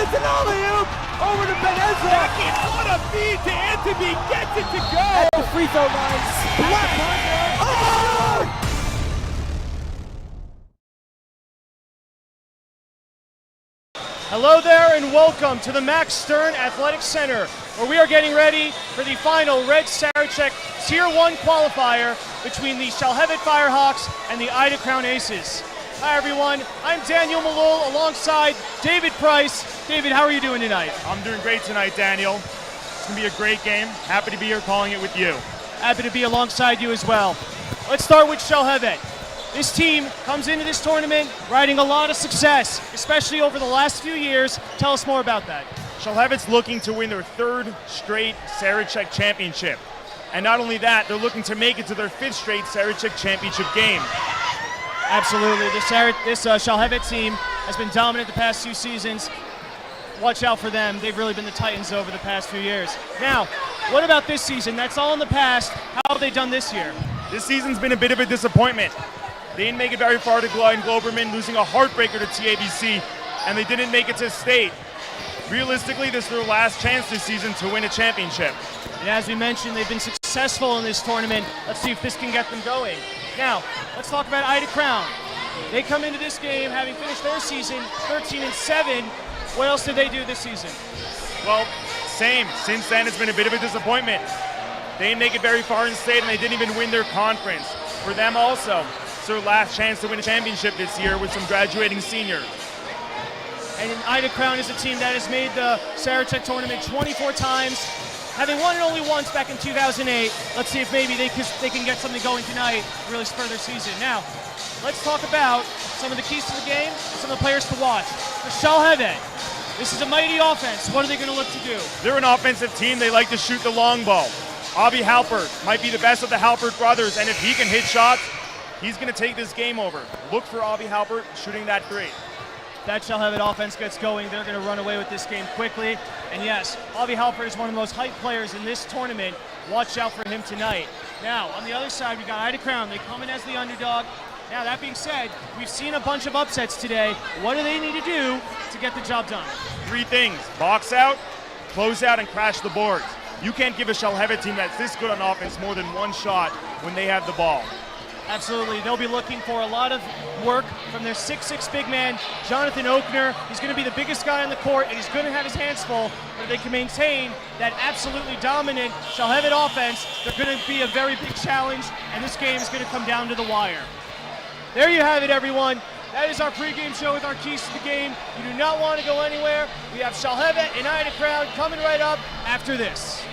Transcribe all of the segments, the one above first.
It's an alley-oop over to Benezza. What a feed to Anthony. Gets it to go. At the free throw line. Splat. Oh! Hello there and welcome to the Max Stern Athletic Center, where we are getting ready for the final Red Sarachek Tier 1 qualifier between the Shalhevet Firehawks and the Ida Crown Aces. Hi everyone, I'm Daniel Malol alongside David Price. David, how are you doing tonight? I'm doing great tonight, Daniel. It's going to be a great game. Happy to be here calling it with you. Happy to be alongside you as well. Let's start with Shalhevet. This team comes into this tournament riding a lot of success, especially over the last few years. Tell us more about that. Shalhevet's looking to win their third straight Sarachek championship. And not only that, they're looking to make it to their fifth straight Sarachek championship game. Absolutely. This Shalhevet team has been dominant the past few seasons. Watch out for them. They've really been the Titans over the past few years. Now, what about this season? That's all in the past. How have they done this year? This season's been a bit of a disappointment. They didn't make it very far to Globerman, losing a heartbreaker to TABC, and they didn't make it to state. Realistically, this is their last chance this season to win a championship. And as we mentioned, they've been successful in this tournament. Let's see if this can get them going. Now, let's talk about Ida Crown. They come into this game having finished their season 13-7. What else did they do this season? Well, same. Since then, it's been a bit of a disappointment. They didn't make it very far in state, and they didn't even win their conference. For them also, it's their last chance to win a championship this year with some graduating seniors. And Ida Crown is a team that has made the Sarachek tournament 24 times, having won it only once back in 2008. Let's see if maybe they can get something going tonight, really spur their season. Now, let's talk about some of the keys to the game, some of the players to watch. For Shalhevet, this is a mighty offense. What are they going to look to do? They're an offensive team. They like to shoot the long ball. Avi Halpert might be the best of the Halpert brothers, and if he can hit shots, he's going to take this game over. Look for Avi Halpert shooting that three. That Shalhevet offense gets going, they're going to run away with this game quickly. And yes, Avi Halpert is one of the most hyped players in this tournament. Watch out for him tonight. Now, on the other side, we got Ida Crown. They come in as the underdog. Now, that being said, we've seen a bunch of upsets today. What do they need to do to get the job done? Three things: box out, close out, and crash the boards. You can't give a Shalhevet team that's this good on offense more than one shot when they have the ball. Absolutely. They'll be looking for a lot of work from their 6'6" big man, Jonathan Oakner. He's going to be the biggest guy on the court, and he's going to have his hands full. But if they can maintain that absolutely dominant Shalhevet offense, they're going to be a very big challenge, and this game is going to come down to the wire. There you have it, everyone. That is our pregame show with our keys to the game. You do not want to go anywhere. We have Shalhevet and Ida Crown coming right up after this.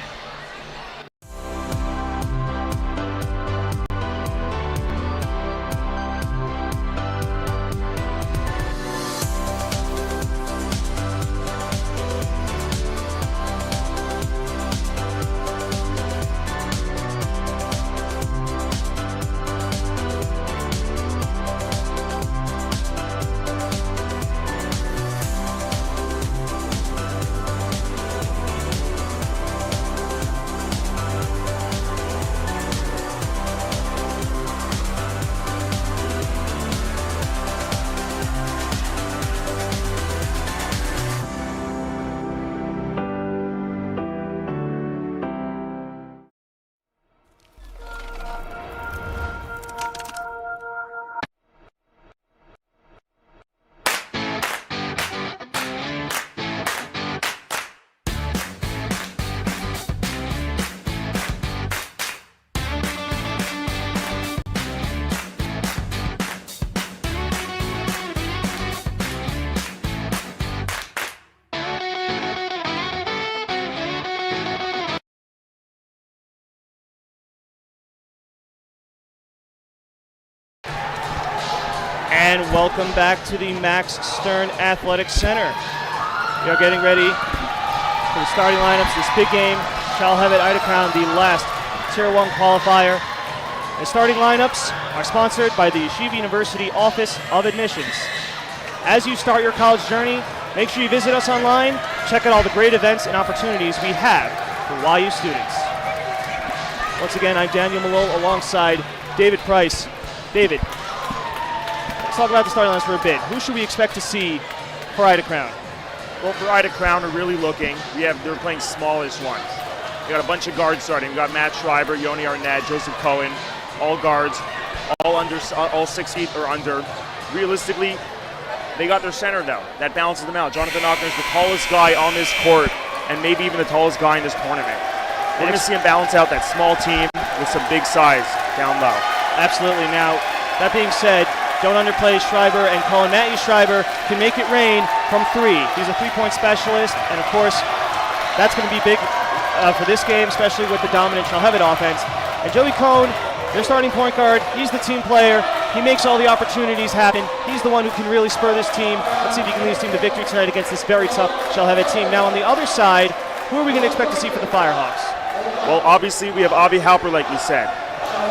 And welcome back to the Max Stern Athletic Center. We are getting ready for the starting lineups of this big game. Shalhevet Ida Crown, the last Tier 1 qualifier. The starting lineups are sponsored by the Yeshiva University Office of Admissions. As you start your college journey, make sure you visit us online, check out all the great events and opportunities we have for YU students. Once again, I'm Daniel Malol alongside David Price. David, let's talk about the starting lines for a bit. Who should we expect to see for Ida Crown? Well, for Ida Crown, we're really looking. They're playing smallish ones. We got a bunch of guards starting. We got Matt Schreiber, Yoni Arnett, Joseph Cohen, all guards, all 6 feet or under. Realistically, they got their center though. That balances them out. Jonathan Ochner is the tallest guy on this court, and maybe even the tallest guy in this tournament. We're going to see him balance out that small team with some big size down low. Absolutely. Now, that being said, don't underplay Schreiber and Cohen. Matthew Schreiber can make it rain from 3. He's a three-point specialist, and of course, that's going to be big for this game, especially with the dominant Shalhevet offense. And Joey Cohen, their starting point guard, he's the team player. He makes all the opportunities happen. He's the one who can really spur this team. Let's see if he can lead his team to victory tonight against this very tough Shalhevet team. Now on the other side, who are we going to expect to see for the Firehawks? Well, obviously we have Avi Halpert, like you said.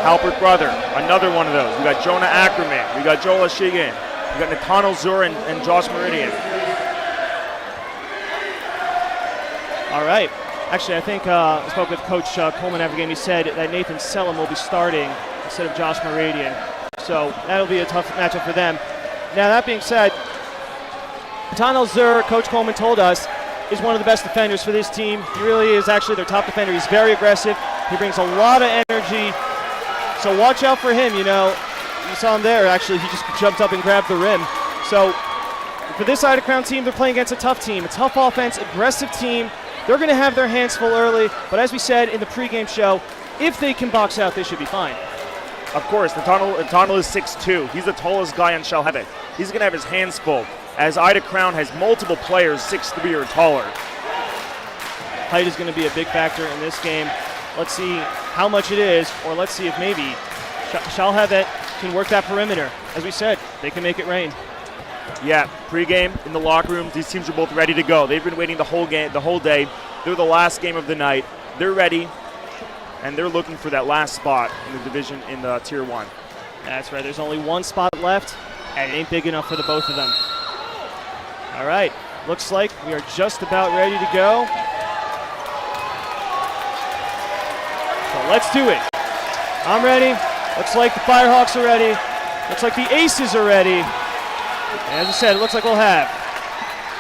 Halpert brother, another one of those. We got Jonah Ackerman. We got Joel Ashigin. We got Nathaniel Zur and Josh Meridian. All right. Actually, I think I spoke with Coach Coleman after the game. He said that Nathan Selim will be starting instead of Josh Meridian. So that'll be a tough matchup for them. Now, that being said, Nathaniel Zur, Coach Coleman told us, is one of the best defenders for this team. He really is actually their top defender. He's very aggressive. He brings a lot of energy. So watch out for him, you know. You saw him there, actually. He just jumped up and grabbed the rim. So for this Ida Crown team, they're playing against a tough team, a tough offense, aggressive team. They're going to have their hands full early, but as we said in the pregame show, if they can box out, they should be fine. Of course, Nathaniel is 6'2". He's the tallest guy on Shalhevet. He's going to have his hands full, as Ida Crown has multiple players 6'3" or taller. Height is going to be a big factor in this game. Let's see how much it is, or let's see if maybe Shalhevet can work that perimeter. As we said, they can make it rain. Yeah, pregame in the locker room, these teams are both ready to go. They've been waiting the whole day. They're the last game of the night. They're ready, and they're looking for that last spot in the division in the Tier 1. That's right. There's only one spot left, and it ain't big enough for the both of them. All right. Looks like we are just about ready to go. So let's do it. I'm ready. Looks like the Firehawks are ready. Looks like the Aces are ready. And as I said, it looks like we'll have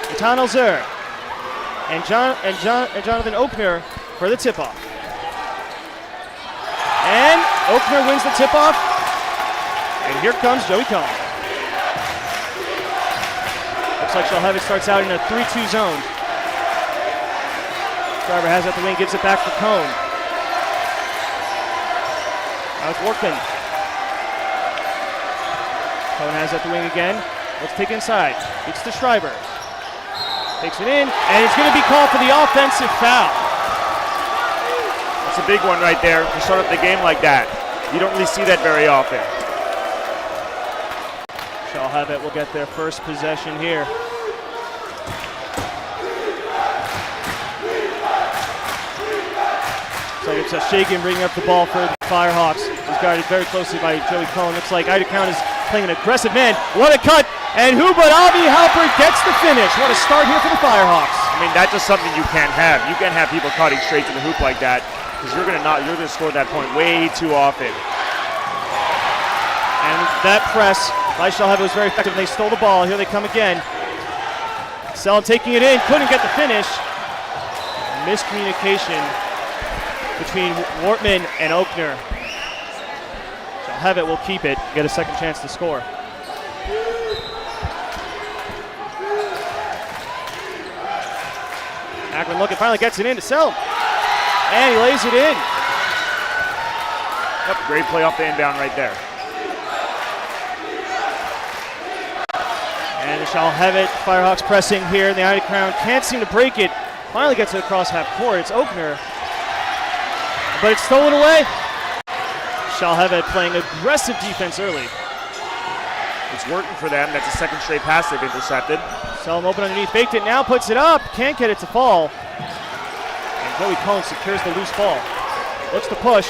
Nathaniel Zur and Jonathan Ochner for the tip-off. And Ochner wins the tip-off. And here comes Joey Cohen. Looks like Shalhevet starts out in a 3-2 zone. Schreiber has it at the wing, gives it back for Cohen. Now it's Workman. Cohen has it at the wing again. Let's take inside. It's to Schreiber. Takes it in, and it's going to be called for the offensive foul. That's a big one right there to start up the game like that. You don't really see that very often. Shalhevet will get their first possession here. So it's Shagan bringing up the ball for the Firehawks. He's guarded very closely by Joey Cohen. Looks like Ida Crown is playing an aggressive man. What a cut! And who but Avi Halpert gets the finish. What a start here for the Firehawks. I mean, that's just something you can't have. You can't have people cutting straight to the hoop like that, because you're gonna score that point way too often. And that press by Shalhevet was very effective. They stole the ball. Here they come again. Selim taking it in, couldn't get the finish. Miscommunication between Wortman and Ochner. Shalhevet will keep it, get a second chance to score. Ackerman looking, finally gets it in to Selim. And he lays it in. Yep, great play off the inbound right there. And the Shalhevet Firehawks pressing here. The Ida Crown can't seem to break it. Finally gets it across half court. It's Ochner. But it's stolen away. Shalhevet playing aggressive defense early. It's working for them. That's a second straight pass they've intercepted. Selim open underneath, faked it, now puts it up. Can't get it to fall. And Joey Cohen secures the loose ball. Looks to push.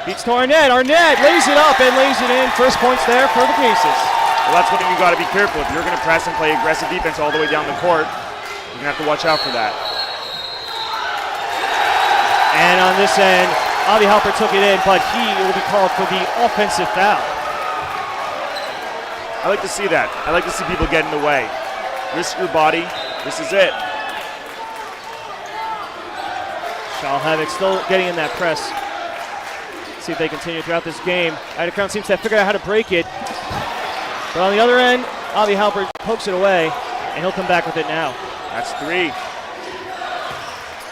Beats to Arnett. Arnett lays it up and lays it in. First points there for the Aces. Well, that's one thing you got to be careful. If you're going to press and play aggressive defense all the way down the court, you're going to have to watch out for that. And on this end, Avi Halpert took it in, but he will be called for the offensive foul. I like to see that. I like to see people get in the way. Risk your body This is it. Shalhevet still getting in that press. See if they continue throughout this game. Ida Crown seems to have figured out how to break it. But on the other end, Avi Halpert pokes it away, and he'll come back with it now. That's 3.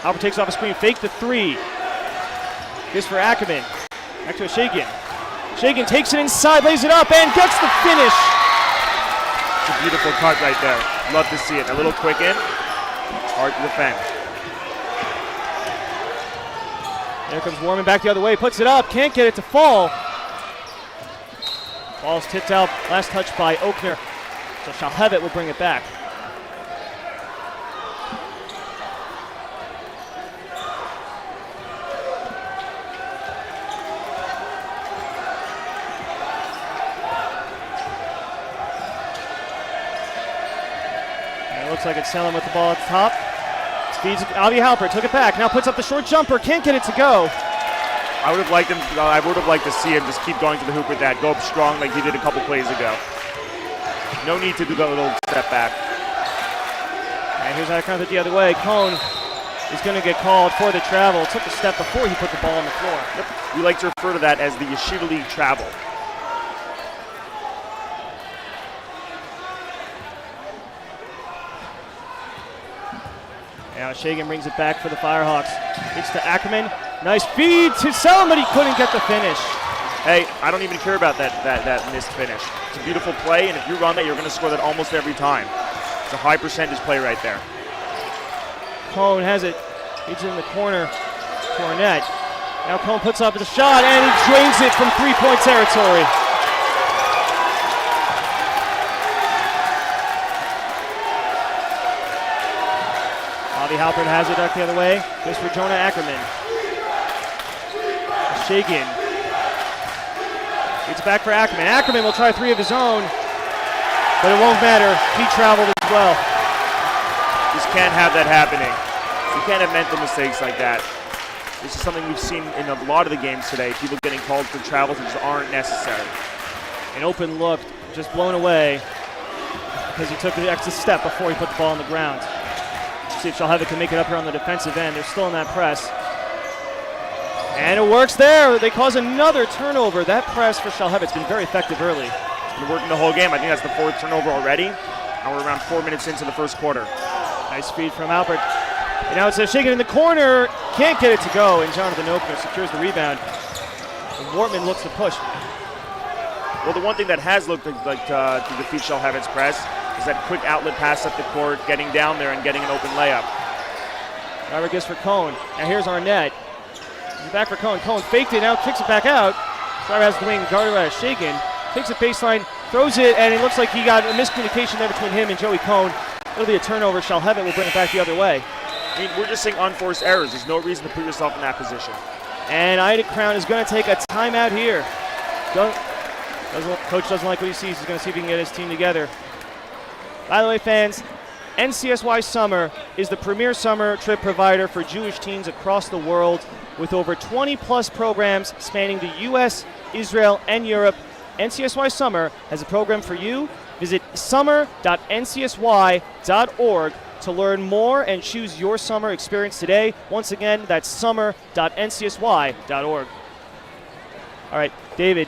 Halpert takes off a screen, fake the 3. This for Ackerman. Back to a Shagan. Shagan takes it inside, lays it up, and gets the finish. It's a beautiful cut right there. Love to see it. A little quick in. It's hard to defend. There comes Warman back the other way, puts it up, can't get it to fall. Ball's tipped out, last touch by Oakner. So Shalhevet will bring it back. And it looks like it's Selin with the ball at the top. Feeds Avi Halpert, took it back, now puts up the short jumper, can't get it to go. I would have liked to see him just keep going to the hoop with that, go up strong like he did a couple plays ago. No need to do that little step back. And here's Ida Crown the other way. Cone is going to get called for the travel. Took a step before he put the ball on the floor. Yep. We like to refer to that as the Yeshiva League travel. Now Shagan brings it back for the Firehawks. It's to Ackerman. Nice feed to Selin, but he couldn't get the finish. Hey, I don't even care about that missed finish. It's a beautiful play, and if you run that, you're going to score that almost every time. It's a high percentage play right there. Cone has it. It's in the corner to Arnett. Now Cone puts up the shot, and he drains it from three-point territory. Avi Halpert has it back the other way. This for Jonah Ackerman. Shagan. It's back for Ackerman. Ackerman will try 3 of his own, but it won't matter. He traveled as well. Just can't have that happening. You can't have mental mistakes like that. This is something we've seen in a lot of the games today. People getting called for travels that just aren't necessary. An open look, just blown away because he took the extra step before he put the ball on the ground. See if Shalhevet can make it up here on the defensive end. They're still in that press. And it works there. They cause another turnover. That press for Shalhevet's been very effective early. It's been working the whole game. I think that's the 4th turnover already. And we're around 4 minutes into the first quarter. Nice speed from Halpert. And now it's a Shagan in the corner. Can't get it to go. And Jonathan Oakner secures the rebound. And Wortman looks to push. Well, the one thing that has looked like to defeat Shalhevet's press is that quick outlet pass up the court, getting down there and getting an open layup. Rodriguez for Cone. Now here's Arnett. He's back for Cone. Cone faked it, now kicks it back out. Driver has the wing, guarded by Shagan. Takes it baseline, throws it, and it looks like he got a miscommunication there between him and Joey Cone. It'll be a turnover. Shalhevet will bring it back the other way. I mean, we're just seeing unforced errors. There's no reason to put yourself in that position. And Ida Crown is going to take a timeout here. Coach doesn't like what he sees. He's going to see if he can get his team together. By the way, fans, NCSY Summer is the premier summer trip provider for Jewish teens across the world with over 20-plus programs spanning the U.S., Israel, and Europe. NCSY Summer has a program for you. Visit summer.ncsy.org to learn more and choose your summer experience today. Once again, that's summer.ncsy.org. All right, David.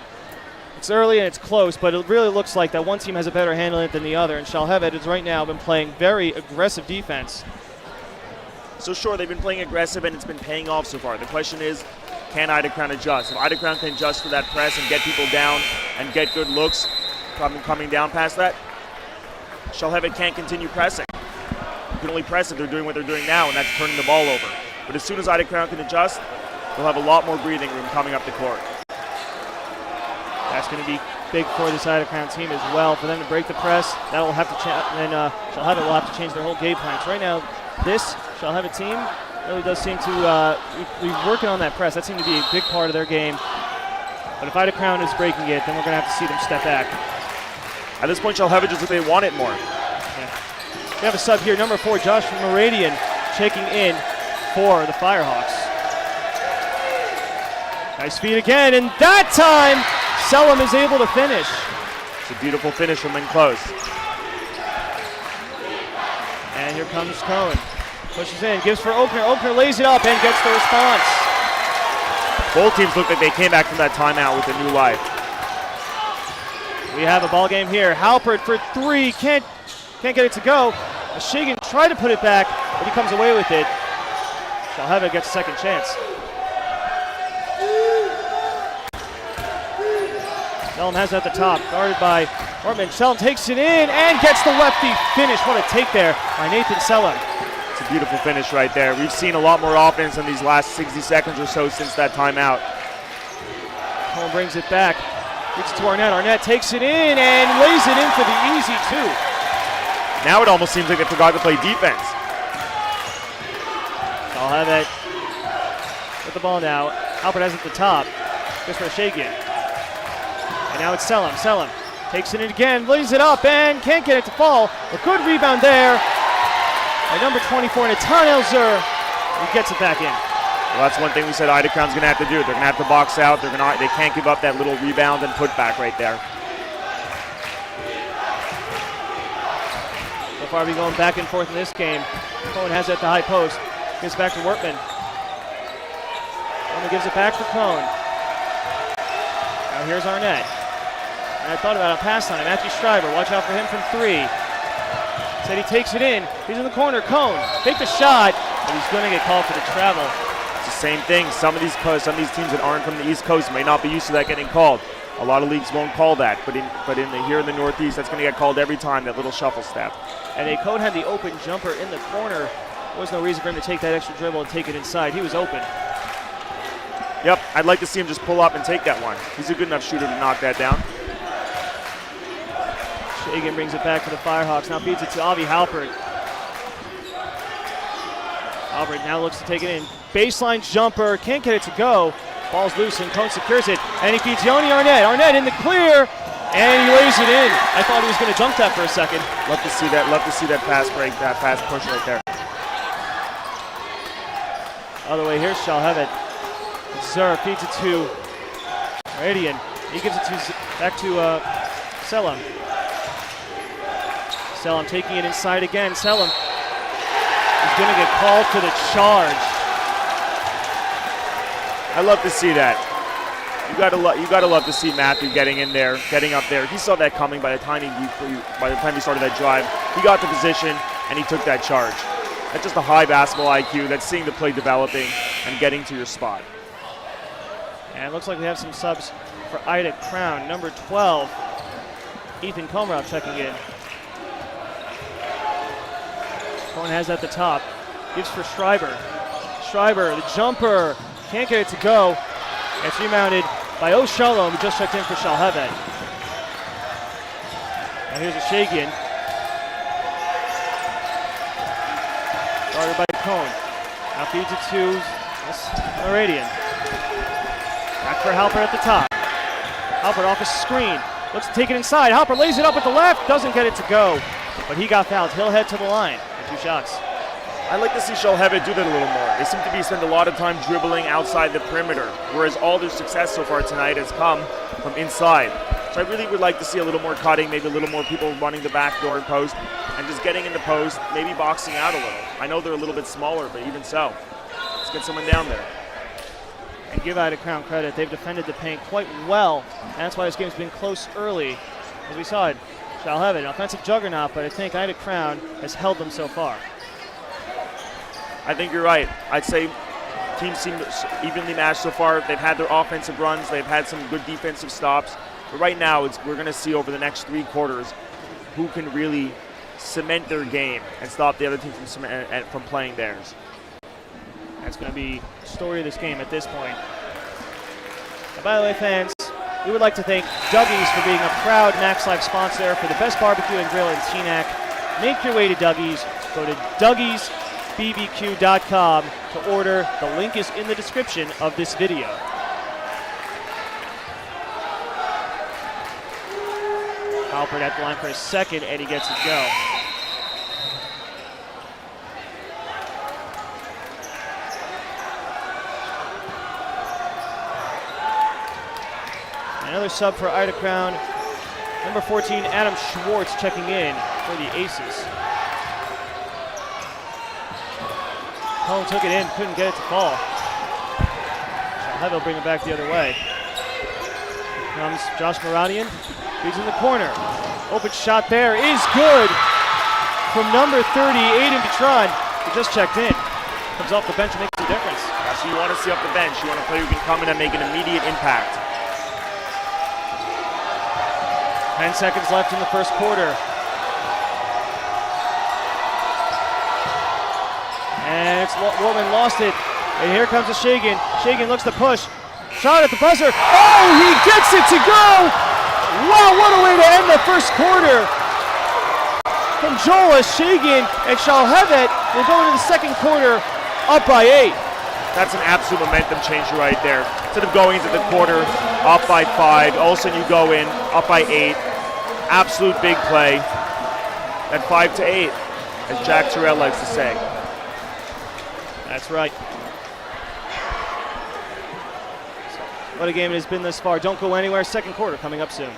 It's early and it's close, but it really looks like that one team has a better handle on it than the other, and Shalhevet has right now been playing very aggressive defense. So sure, they've been playing aggressive and it's been paying off so far. The question is, can Ida Crown adjust? If Ida Crown can adjust to that press and get people down and get good looks coming down past that, Shalhevet can't continue pressing. You can only press if they're doing what they're doing now, and that's turning the ball over. But as soon as Ida Crown can adjust, they'll have a lot more breathing room coming up the court. That's going to be big for this Ida Crown team as well. For them to break the press, that'll have to Shalhevet will have to change their whole game plans. Right now, this Shalhevet team really does seem to be working on that press. That seemed to be a big part of their game. But if Ida Crown is breaking it, then we're going to have to see them step back. At this point, Shalhevet just they want it more. Yeah. We have a sub here, number 4, Josh Moradian, checking in for the Firehawks. Nice feed again, and that time, Selim is able to finish. It's a beautiful finish from in close. And here comes Cohn. Pushes in, gives for Oakner. Oakner lays it up and gets the response. Both teams look like they came back from that timeout with a new life. We have a ball game here. Halpert for three, can't get it to go. Shigan tried to put it back, but he comes away with it. Shalhevet gets a second chance. Selim has it at the top, guarded by Ortman. Selim takes it in and gets the lefty finish. What a take there by Nathan Selim. It's a beautiful finish right there. We've seen a lot more offense in these last 60 seconds or so since that timeout. Cole brings it back. Gets it to Arnett. Arnett takes it in and lays it in for the easy two. Now it almost seems like they forgot to play defense. Shalhevet with the ball now. Halpert has it at the top. Just for Shagian. And now it's Selim. Selim takes it in again, lays it up, and can't get it to fall. A good rebound there by number 24, Natan Elzer. He gets it back in. Well, that's one thing we said Ida Crown's going to have to do. They're going to have to box out. They can't give up that little rebound and put back right there. So far, we're going back and forth in this game. Cohn has it at the high post. Gives it back to Wortman. Wortman gives it back for Cohn. Now here's Arnett. And I thought about a pass on him. Matthew Schreiber, watch out for him from three. Said he takes it in. He's in the corner. Cohn, take the shot, but he's going to get called for the travel. It's the same thing. Some of these teams that aren't from the East Coast may not be used to that getting called. A lot of leagues won't call that, but here in the Northeast, that's going to get called every time, that little shuffle step. And Cohn had the open jumper in the corner. There was no reason for him to take that extra dribble and take it inside. He was open. Yep, I'd like to see him just pull up and take that one. He's a good enough shooter to knock that down. Shagan brings it back to the Firehawks. Now feeds it to Avi Halpert. Halpert now looks to take it in. Baseline jumper, can't get it to go. Ball's loose and Cohn secures it. And he feeds Yoni Arnett. Arnett in the clear, and he lays it in. I thought he was going to dunk that for a second. Love to see that. Love to see that pass break, that fast push right there. Other way, here's Shalhevet. Zer feeds it to Radian. He gives it back to Selim. Selim taking it inside again. Selim is going to get called for the charge. I love to see that. You gotta love to see Matthew getting in there, getting up there. He saw that coming by the time he started that drive. He got the position and he took that charge. That's just a high basketball IQ. That's seeing the play developing and getting to your spot. And it looks like we have some subs for Ida Crown. Number 12, Ethan Komrow checking in. Cohn has at the top. Gives for Schreiber. Schreiber, the jumper. Can't get it to go. It's rebounded by O'Shalom, who just checked in for Shalhevet. Now here's a Shagian. Guarded by Cohn. Now feeds it to Aradian. Back for Halpert at the top. Halpert off a screen. Looks to take it inside. Halpert lays it up with the left. Doesn't get it to go. But he got fouled. He'll head to the line for 2 shots. I'd like to see Shalhevet do that a little more. They seem to spend a lot of time dribbling outside the perimeter, whereas all their success so far tonight has come from inside. So I really would like to see a little more cutting, maybe a little more people running the backdoor post, and just getting in the post, maybe boxing out a little. I know they're a little bit smaller, but even so, let's get someone down there. And give Ida Crown credit, they've defended the paint quite well, and that's why this game's been close early. As we saw it, Shalhevet, an offensive juggernaut, but I think Ida Crown has held them so far. I think you're right. I'd say teams seem evenly matched so far. They've had their offensive runs. They've had some good defensive stops. But right now, we're going to see over the next 3 quarters who can really cement their game and stop the other team from playing theirs. That's going to be the story of this game at this point. And by the way, fans, we would like to thank Dougie's for being a proud Max Life sponsor for the best barbecue and grill in Teaneck. Make your way to Dougie's. Go to Dougie'sBBQ.com to order. The link is in the description of this video. Halpert at the line for a second, and he gets it go. Another sub for Ida Crown. Number 14, Adam Schwartz checking in for the Aces. Cohen took it in, couldn't get it to fall. Shalhevet will bring it back the other way. Here comes Josh Maradian. He's in the corner. Open shot there is good from number 30, Aiden Petron, who just checked in. Comes off the bench and makes a difference. That's what you want to see off the bench. You want a player who can come in and make an immediate impact. 10 seconds left in the first quarter. And it's Warman lost it. And here comes a Shagan. Shagan looks to push. Shot at the buzzer. Oh, he gets it to go! Wow, what a way to end the first quarter. From Joel Shagan, and Shalhevet will go into the second quarter up by 8. That's an absolute momentum changer right there. Instead of going into the quarter up by 5, all of a sudden you go in up by 8. Absolute big play at 5 to 8, as Jack Terrell likes to say. That's right. What a game it has been thus far. Don't go anywhere. Second quarter coming up soon.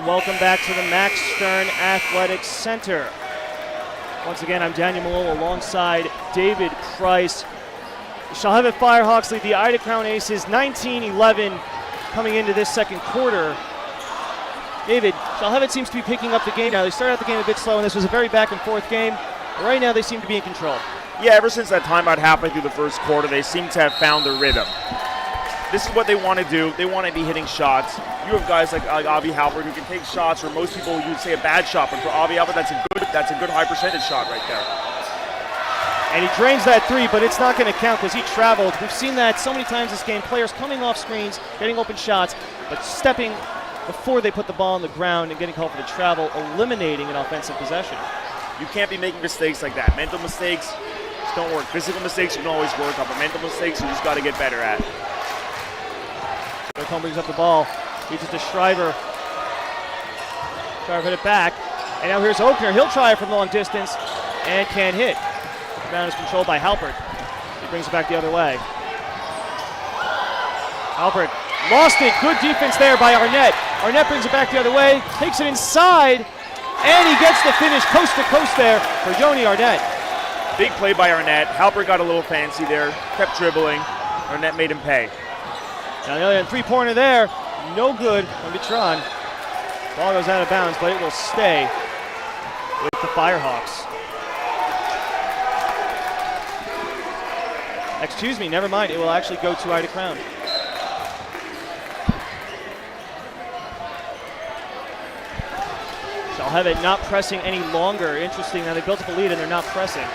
Welcome back to the Max Stern Athletics Center. Once again, I'm Daniel Malone alongside David Price. The Shalhevet Firehawks lead the Ida Crown Aces 19-11 coming into this second quarter. David, Shalhevet seems to be picking up the game now. They started out the game a bit slow, and this was a very back and forth game. But right now, they seem to be in control. Yeah, ever since that timeout happened through the first quarter, they seem to have found their rhythm. This is what they want to do. They want to be hitting shots. You have guys like Avi Halbert who can take shots where most people you'd say a bad shot, but for Avi Halbert, that's a good high percentage shot right there. And he drains that 3, but it's not going to count because he traveled. We've seen that so many times this game. Players coming off screens, getting open shots, but stepping before they put the ball on the ground and getting called for the travel, eliminating an offensive possession. You can't be making mistakes like that. Mental mistakes just don't work. Physical mistakes you can always work on, but mental mistakes you just got to get better at. Cohen brings up the ball. Feeds it to Shriver. Shriver hit it back. And now here's Oakner. He'll try it from long distance and can't hit. The rebound is controlled by Halpert. He brings it back the other way. Halpert lost it. Good defense there by Arnett. Arnett brings it back the other way. Takes it inside. And he gets the finish coast to coast there for Yoni Arnett. Big play by Arnett. Halpert got a little fancy there. Kept dribbling. Arnett made him pay. Now the other end, 3-pointer there, no good from Vitron. Ball goes out of bounds, but it will stay with the Firehawks. Excuse me, never mind, it will actually go to Ida Crown. Shalhevet not pressing any longer. Interesting, now they built up a lead and they're not pressing.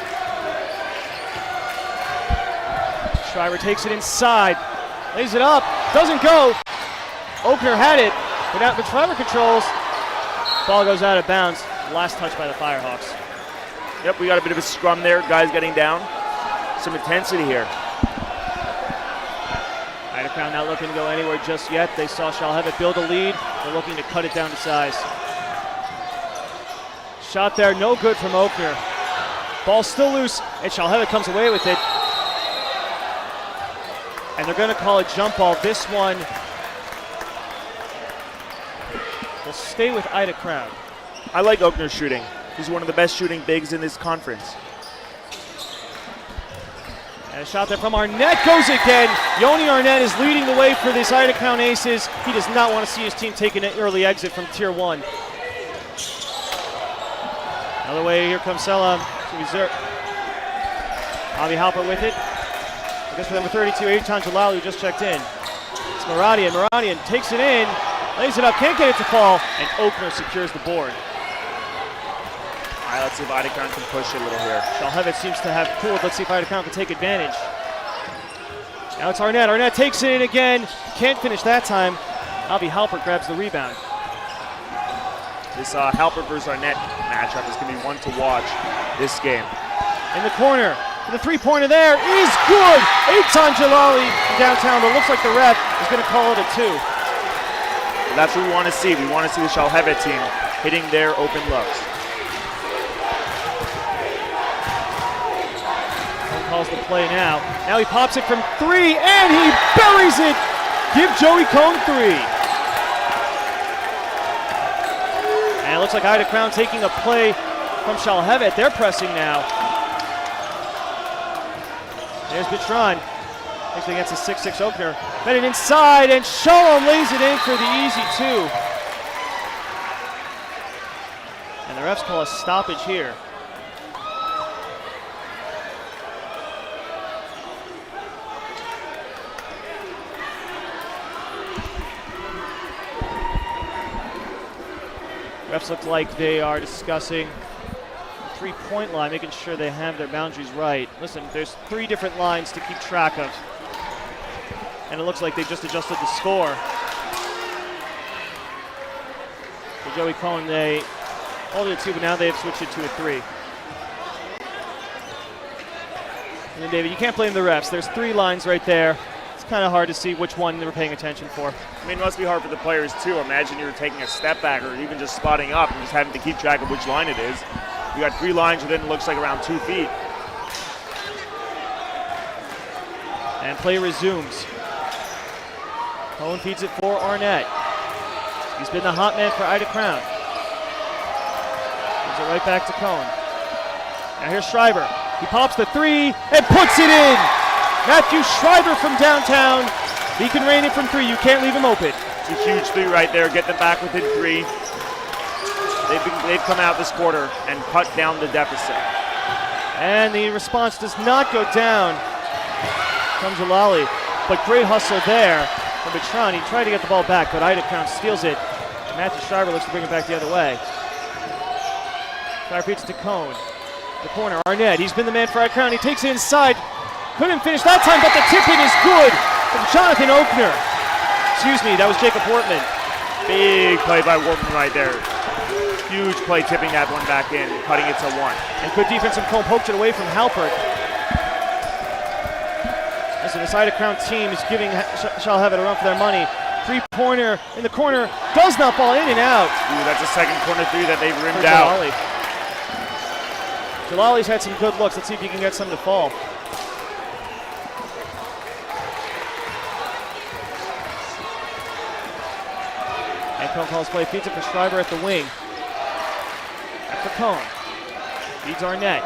Shriver takes it inside. Lays it up, doesn't go. Oakner had it, but now the Shriver controls. Ball goes out of bounds. Last touch by the Firehawks. Yep, we got a bit of a scrum there. Guys getting down. Some intensity here. Ida Crown not looking to go anywhere just yet. They saw Shalhevet build a lead. They're looking to cut it down to size. Shot there, no good from Oakner. Ball still loose, and Shalhevet comes away with it. And they're going to call it jump ball. This one will stay with Ida Crown. I like Oakner's shooting. He's one of the best shooting bigs in this conference. And a shot there from Arnett goes again. Yoni Arnett is leading the way for this Ida Crown Aces. He does not want to see his team take an early exit from Tier 1. Another way, here comes Selam to reserve. Avi Halper with it. I guess for number 32, Eitan Jalal, who just checked in. It's Maradian. Maradian takes it in, lays it up, can't get it to fall, and Oakner secures the board. All right, let's see if Ida Crown can push it a little here. Shalhevet seems to have cooled. Let's see if Ida Crown can take advantage. Now it's Arnett. Arnett takes it in again. Can't finish that time. Avi Halpert grabs the rebound. This Halpert versus Arnett matchup is going to be one to watch this game. In the corner, the three-pointer there is good. Eitan Jalali downtown, but looks like the ref is going to call it a 2. That's what we want to see. We want to see the Shalhevet team hitting their open looks. Calls the play now. Now he pops it from 3 and he buries it. Give Joey Cohn 3. And it looks like Ida Crown taking a play from Shalhevet. They're pressing now. There's Bitron. Actually against a 6'6 opener. Fed it inside and Shalom lays it in for the easy 2. And the refs call a stoppage here. Refs look like they are discussing the three-point line, making sure they have their boundaries right. Listen, there's 3 different lines to keep track of. And it looks like they just adjusted the score. For Joey Cohn, they hold it 2, but now they have switched it to a 3. And then David, you can't blame the refs. There's 3 lines right there. It's kind of hard to see which one they were paying attention for. I mean, it must be hard for the players too. Imagine you're taking a step back or even just spotting up and just having to keep track of which line it is. You got 3 lines within, it looks like around 2 feet. And play resumes. Cohn feeds it for Arnett. He's been the hot man for Ida Crown. Gives it right back to Cohn. Now here's Schreiber. He pops the 3 and puts it in. Matthew Schreiber from downtown. He can rain it from 3. You can't leave him open. It's a huge 3 right there. Get them back within 3. They've come out this quarter and cut down the deficit. And the response does not go down from Jalali. But great hustle there from Bitron. He tried to get the ball back, but Ida Crown steals it. And Matthew Schreiber looks to bring it back the other way. Schreiber feeds it to Cohn. The corner, Arnett. He's been the man for Ida Crown. He takes it inside. Couldn't finish that time, but the tip-in is good from Jonathan Oakner. Excuse me, that was Jacob Wortman. Big play by Wortman right there. Huge play tipping that one back in, cutting it to 1. And good defense from Cohn, poked it away from Halpert. Listen, this Ida Crown team is giving Shalhevet a run for their money. 3-pointer in the corner, does not fall in and out. Ooh, that's a second corner 3 that they've rimmed out. Jalali's had some good looks. Let's see if he can get some to fall. And Cohn calls play, feeds it for Schreiber at the wing. Back for Cohn. Feeds Arnett.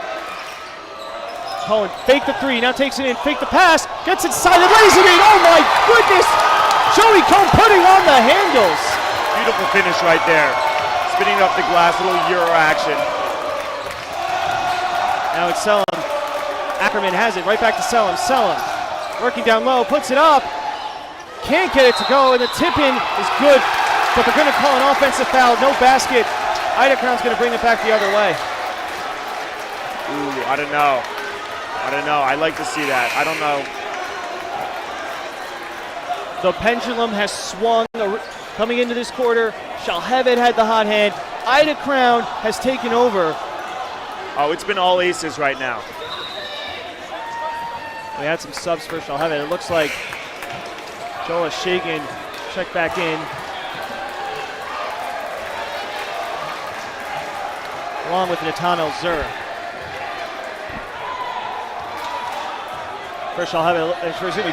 Cohn fake the 3, now takes it in, fake the pass, gets inside and lays it in. Oh my goodness! Joey Cohn putting on the handles. Beautiful finish right there. Spinning up the glass, little Euro action. Now it's Selim. Ackerman has it, right back to Selim. Selim working down low, puts it up. Can't get it to go, and the tip-in is good. But they're going to call an offensive foul, no basket. Ida Crown's going to bring it back the other way. Ooh, I don't know. I'd like to see that. I don't know. The pendulum has swung coming into this quarter. Shalhevet had the hot hand. Ida Crown has taken over. Oh, it's been all aces right now. We had some subs for Shalhevet. It looks like Joel Shagan checked back in. Along with Natano Zur. For Shalhevet,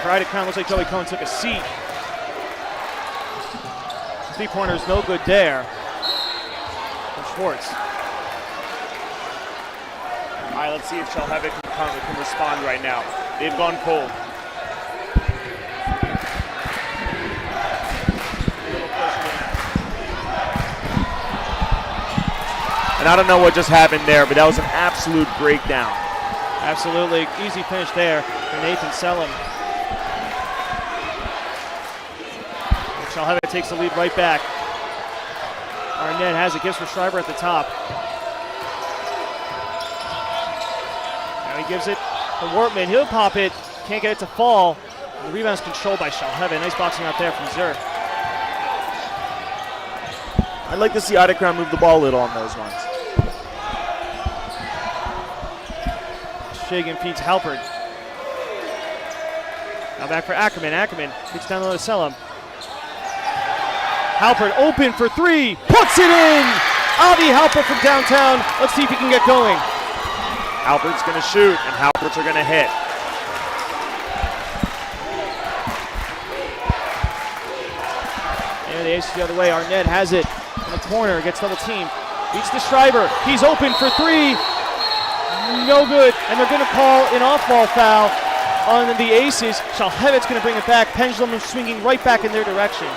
for Ida Crown, looks like Joey Cohn took a seat. 3-pointer's no good there. From Schwartz. All right, let's see if Shalhevet can respond right now. They've gone cold. And I don't know what just happened there, but that was an absolute breakdown. Absolutely. Easy finish there for Nathan Selim. Shalhevet takes the lead right back. Arnett has it, gives for Schreiber at the top. Now he gives it to Wortman. He'll pop it. Can't get it to fall. And the rebound's controlled by Shalhevet. Nice boxing out there from Zur. I'd like to see Idacrown move the ball a little on those ones. Shagan feeds Halpert. Now back for Ackerman. Ackerman kicks down low to Selim. Halpert open for three. Puts it in! Avi Halpert from downtown. Let's see if he can get going. Halpert's going to shoot, and Halperts are going to hit. And the ace the other way. Arnett has it in the corner. Gets double teamed. Beats the Schreiber. He's open for three. No good. And they're going to call an off-ball foul on the Aces. Shalhevet's going to bring it back. Pendulum swinging right back in their direction.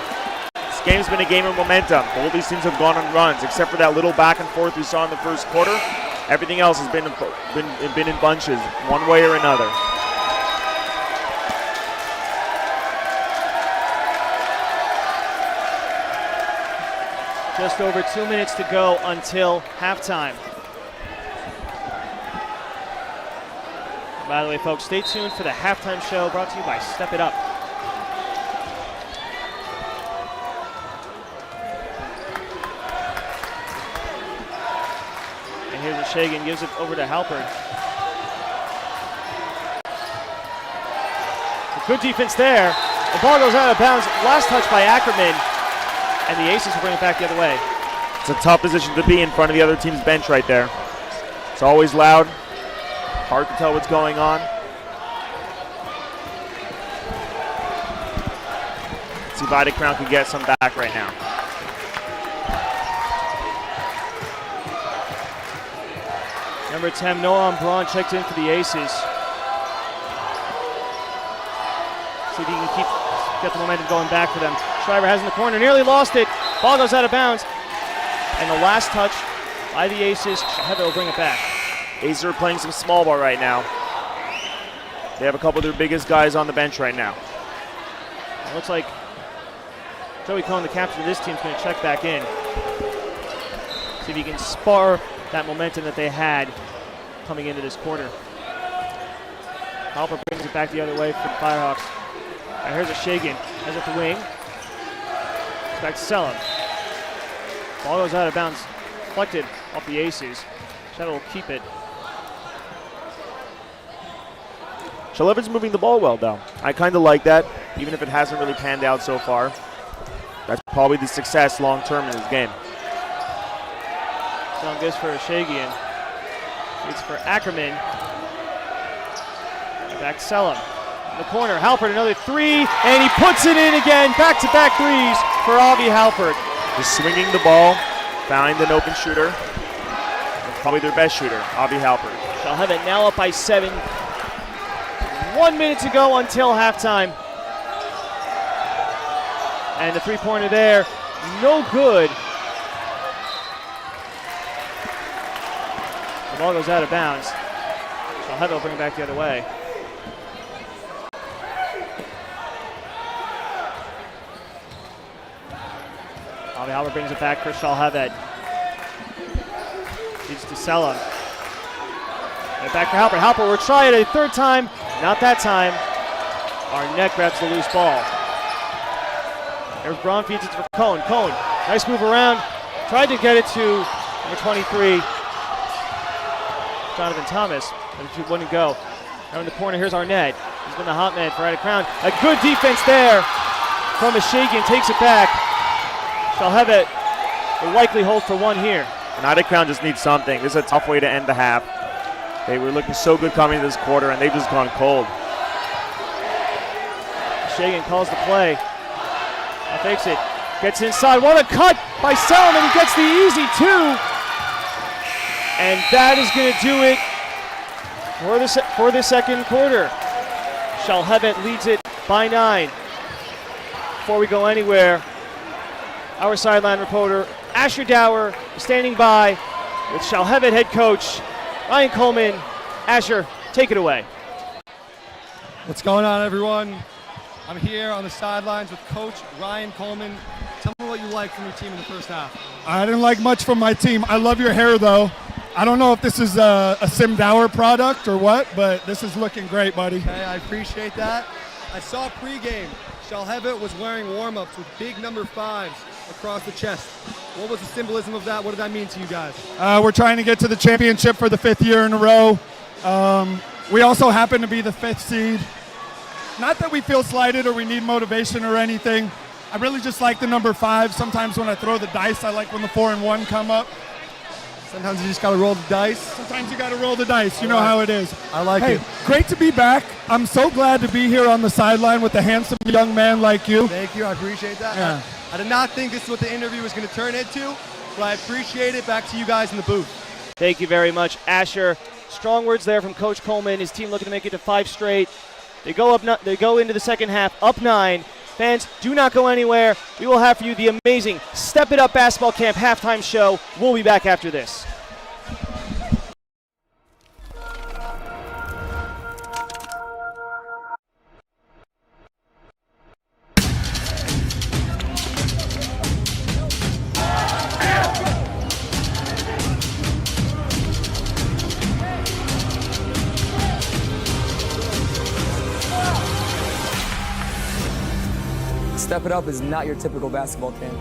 This game's been a game of momentum. Both these teams have gone on runs, except for that little back and forth we saw in the first quarter. Everything else has been in bunches, one way or another. Just over 2 minutes to go until halftime. By the way, folks, stay tuned for the halftime show brought to you by Step It Up. And here's a Shagan, gives it over to Halpert. Good defense there. The ball goes out of bounds. Last touch by Ackerman. And the Aces will bring it back the other way. It's a tough position to be in front of the other team's bench right there. It's always loud. Hard to tell what's going on. Let's see if Idacrown can get some back right now. Number 10, Noam Braun checked in for the Aces. See if he can get the momentum going back for them. Schreiber has in the corner, nearly lost it. Ball goes out of bounds. And the last touch by the Aces, Shalhevet will bring it back. Aces are playing some small ball right now. They have a couple of their biggest guys on the bench right now. It looks like Joey Cohn, the captain of this team, is going to check back in. See if he can spar that momentum that they had coming into this quarter. Halpert brings it back the other way for the Firehawks. Right, here's a Shagan, has it the wing. It's back to Selim. Ball goes out of bounds, deflected off the Aces. Shadow will keep it. Shalhevet's moving the ball well, though. I kind of like that, even if it hasn't really panned out so far. That's probably the success long-term in this game. Down goes for Shagan. It's for Ackerman. Back to Selim. In the corner, Halpert another three, and he puts it in again. Back-to-back threes for Avi Halpert. Just swinging the ball, find an open shooter. Probably their best shooter, Avi Halpert. Shalhevet now up by 7. 1 minute to go until halftime. And the three-pointer there, no good. The ball goes out of bounds. Shalhevet will bring it back the other way. Avi Halpert brings it back for Shalhevet. Leads to Selim. Right back to Halpert. Halpert will try it a third time. Not that time. Arnett grabs the loose ball. There's Braun, feeds it for Cohn. Cohn, nice move around. Tried to get it to number 23, Jonathan Thomas, but it wouldn't go. Now in the corner, here's Arnett. He's been the hot man for Idacrown. A good defense there from Shagan, takes it back. Shalhevet will likely hold for one here. And Idacrown just needs something. This is a tough way to end the half. They were looking so good coming into this quarter, and they've just gone cold. Shagan calls the play. Fakes it. Gets inside. What a cut by Selim, and he gets the easy two. And that is going to do it for the second quarter. Shalhevet leads it by 9. Before we go anywhere, our sideline reporter, Asher Dower, standing by with Shalhevet head coach Ryan Coleman. Asher, take it away. What's going on, everyone? I'm here on the sidelines with Coach Ryan Coleman. Tell me what you like from your team in the first half. I didn't like much from my team. I love your hair, though. I don't know if this is a Sim Dower product or what, but this is looking great, buddy. Okay, I appreciate that. I saw pregame. Shalhevet was wearing warm-ups with big number 5s across the chest. What was the symbolism of that? What did that mean to you guys? We're trying to get to the championship for the 5th year in a row. We also happen to be the 5th seed. Not that we feel slighted or we need motivation or anything. I really just like the number 5. Sometimes when I throw the dice, I like when the 4 and 1 come up. Sometimes you just got to roll the dice. Sometimes you got to roll the dice. You know how it is. I like it. Great to be back. I'm so glad to be here on the sideline with a handsome young man like you. Thank you. I appreciate that. Yeah. I did not think this is what the interview was going to turn into, but I appreciate it. Back to you guys in the booth. Thank you very much, Asher. Strong words there from Coach Coleman. His team looking to make it to 5 straight. They go into the second half up 9. Fans, do not go anywhere. We will have for you the amazing Step It Up Basketball Camp halftime show. We'll be back after this. Step It Up is not your typical basketball camp.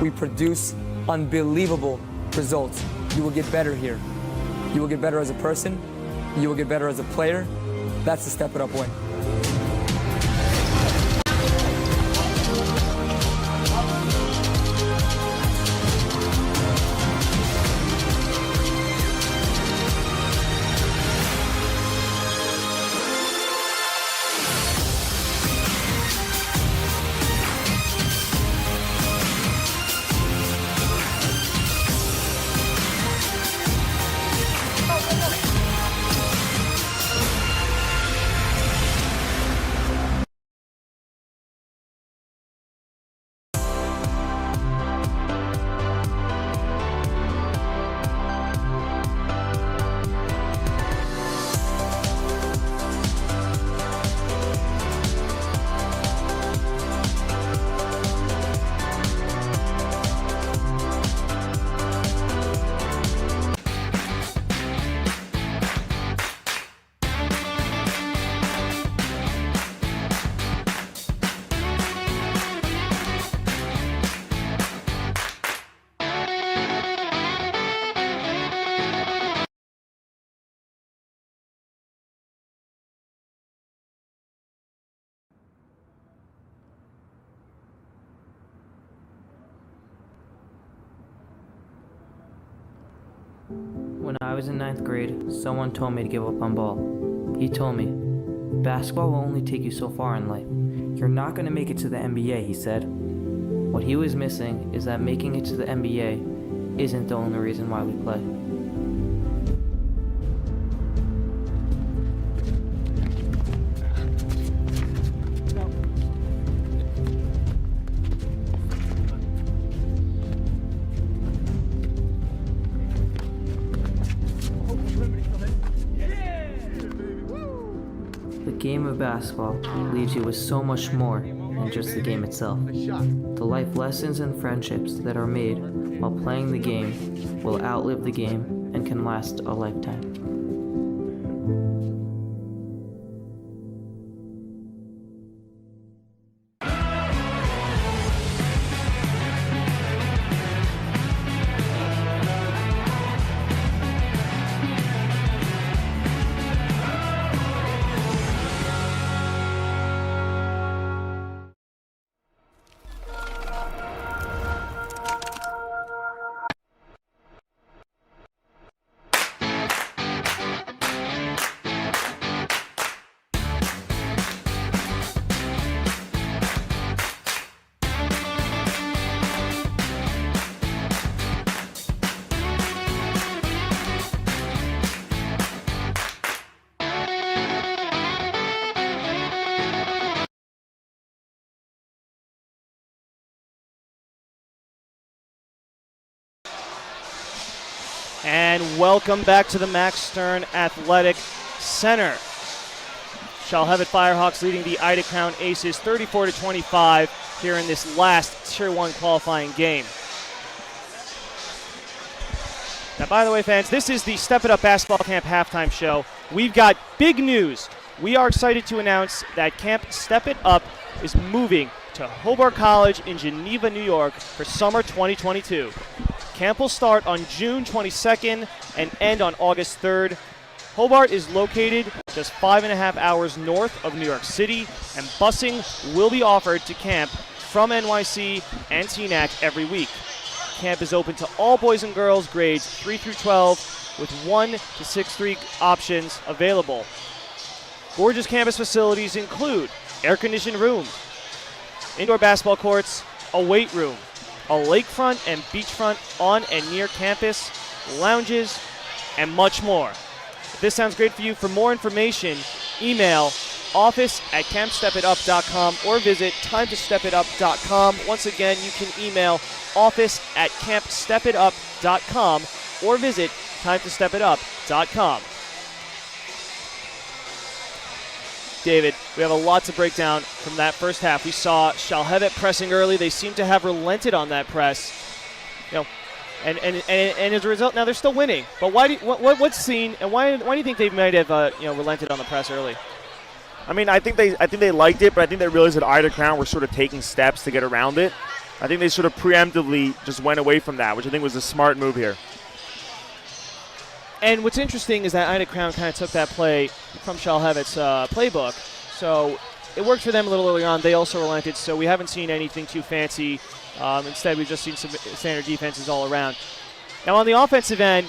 We produce unbelievable results. You will get better here. You will get better as a person. You will get better as a player. That's the Step It Up way. When I was in 9th grade, someone told me to give up on ball. He told me, basketball will only take you so far in life. You're not going to make it to the NBA, he said. What he was missing is that making it to the NBA isn't the only reason why we play. The game of basketball leaves you with so much more than just the game itself. The life lessons and friendships that are made while playing the game will outlive the game and can last a lifetime. And welcome back to the Max Stern Athletic Center. Shalhevet Firehawks leading the Ida Crown Aces 34-25 here in this last Tier 1 qualifying game. Now, by the way, fans, this is the Step It Up Basketball Camp halftime show. We've got big news. We are excited to announce that Camp Step It Up is moving to Hobart College in Geneva, New York for summer 2022. Camp will start on June 22nd and end on August 3rd. Hobart is located just 5.5 hours north of New York City, and busing will be offered to camp from NYC and TNAC every week. Camp is open to all boys and girls grades 3 through 12 with 1 to 6th options available. Gorgeous campus facilities include air-conditioned rooms, indoor basketball courts, a weight room, a lakefront and beachfront on and near campus, lounges, and much more. If this sounds great for you, for more information, email office@campstepitup.com or visit timetostepitup.com. Once again, you can email office@campstepitup.com or visit timetostepitup.com. David, we have a lot to break down from that first half. We saw Shalhevet pressing early. They seem to have relented on that press. And as a result, now they're still winning. But what's seen, and why do you think they might have relented on the press early? I mean, I think they liked it, but I think they realized that Ida Crown were sort of taking steps to get around it. I think they sort of preemptively just went away from that, which I think was a smart move here. And what's interesting is that Ida Crown kind of took that play from Shalhevet's playbook. So it worked for them a little early on. They also relented, so we haven't seen anything too fancy. Instead, we've just seen some standard defenses all around. Now on the offensive end,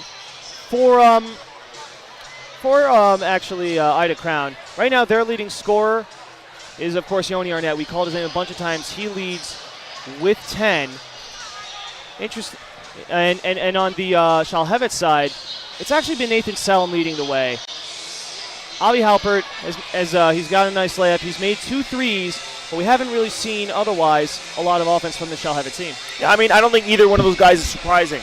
for Ida Crown, right now their leading scorer is, of course, Yoni Arnett. We called his name a bunch of times. He leads with 10. Interesting. And on the Shalhevet side, it's actually been Nathan Selm leading the way. Avi Halpert, as he's got a nice layup. He's made 2 threes, but we haven't really seen otherwise a lot of offense from the Shalhevet team. Yeah, I mean, I don't think either one of those guys is surprising.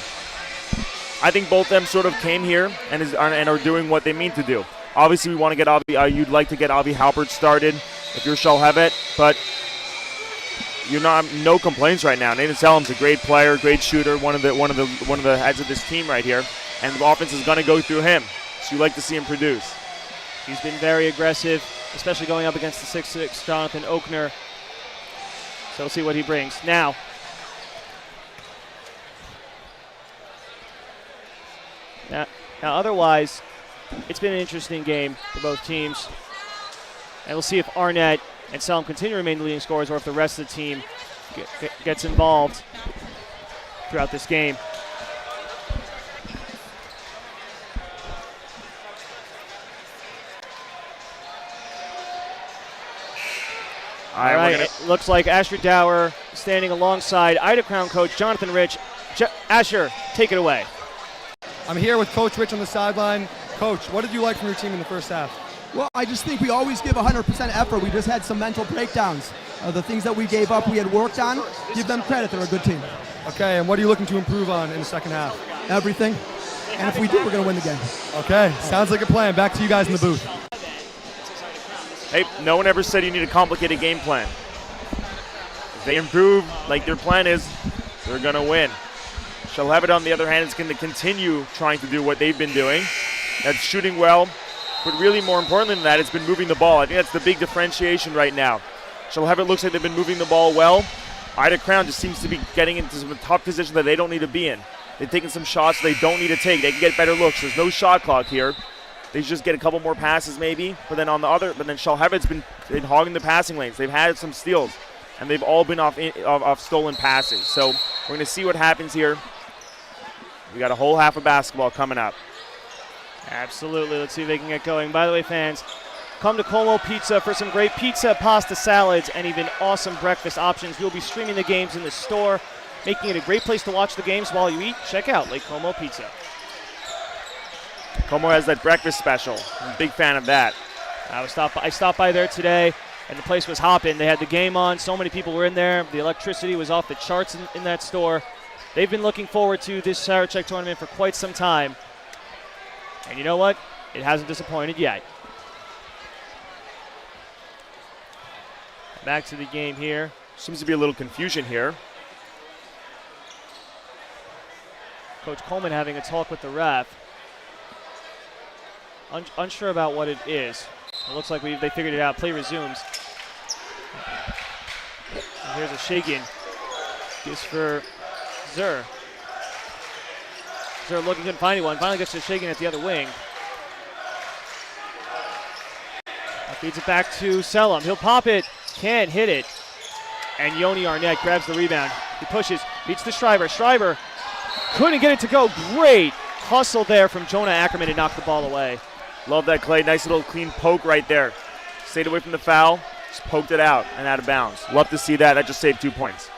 I think both of them sort of came here and are doing what they mean to do. Obviously, we want to get Avi. You'd like to get Avi Halpert started if you're Shalhevet, but you're no complaints right now. Nathan Selm's a great player, great shooter, one of the heads of this team right here, and the offense is going to go through him. So you like to see him produce. He's been very aggressive, especially going up against the 6'6" Jonathan Oakner. So we'll see what he brings. Now otherwise, it's been an interesting game for both teams. And we'll see if Arnett and Selm continue to remain the leading scorers or if the rest of the team gets involved throughout this game. All right, it looks like Asher Dower standing alongside Ida Crown coach Jonathan Rich. Asher, take it away. I'm here with Coach Rich on the sideline. Coach, what did you like from your team in the first half? Well, I just think we always give 100% effort. We just had some mental breakdowns. The things that we gave up, we had worked on. Give them credit. They're a good team. Okay, and what are you looking to improve on in the second half? Everything. And if we do, we're going to win the game. Okay, sounds like a plan. Back to you guys in the booth. Hey, no one ever said you need a complicated game plan. If they improve like their plan is, they're going to win. Shalhevet, on the other hand, is going to continue trying to do what they've been doing. That's shooting well, but really more importantly than that, it's been moving the ball. I think that's the big differentiation right now. Shalhevet looks like they've been moving the ball well. Ida Crown just seems to be getting into some tough positions that they don't need to be in. They've taken some shots they don't need to take. They can get better looks. There's no shot clock here. They just get a couple more passes maybe, but then Shalhevet's been hogging the passing lanes. They've had some steals, and they've all been off stolen passes. So we're going to see what happens here. We got a whole half of basketball coming up. Absolutely. Let's see if they can get going. By the way, fans, come to Como Pizza for some great pizza, pasta, salads, and even awesome breakfast options. We'll be streaming the games in the store, making it a great place to watch the games while you eat. Check out Lake Como Pizza. Como has that breakfast special. I'm a big fan of that. I stopped by there today, and the place was hopping. They had the game on. So many people were in there. The electricity was off the charts in that store. They've been looking forward to this Sarachek tournament for quite some time. And you know what? It hasn't disappointed yet. Back to the game here. Seems to be a little confusion here. Coach Coleman having a talk with the ref. Unsure about what it is. It looks like they figured it out. Play resumes. And here's a Shagan. Gives for Zur. Zur looking, couldn't find anyone. Finally gets to Shagan at the other wing. Now feeds it back to Selim. He'll pop it. Can't hit it. And Yoni Arnett grabs the rebound. He pushes. Beats to Schreiber. Schreiber couldn't get it to go. Great hustle there from Jonah Ackerman to knock the ball away. Love that, Clay. Nice little clean poke right there. Stayed away from the foul. Just poked it out and out of bounds. Love to see that. That just saved 2 points.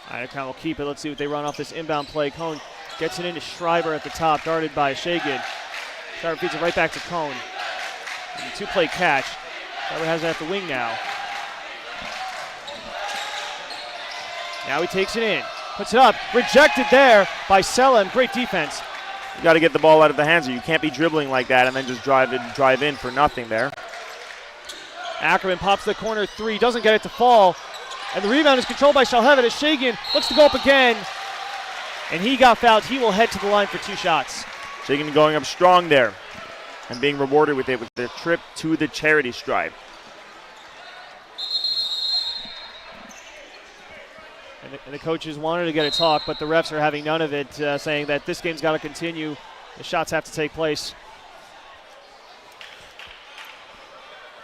Icon will keep it. Let's see what they run off this inbound play. Cone gets it into Schreiber at the top, darted by Shagan. Schreiber feeds it right back to Cone. And a 2-play catch. Schreiber has it at the wing now. Now he takes it in. Puts it up. Rejected there by Selim. Great defense. You got to get the ball out of the hands. You can't be dribbling like that and then just drive in for nothing there. Ackerman pops the corner 3. Doesn't get it to fall. And the rebound is controlled by Shalhevet as Shagan looks to go up again. And he got fouled. He will head to the line for 2 shots. Shagan going up strong there and being rewarded with it with the trip to the charity stripe. And the coaches wanted to get a talk, but the refs are having none of it, saying that this game's got to continue. The shots have to take place.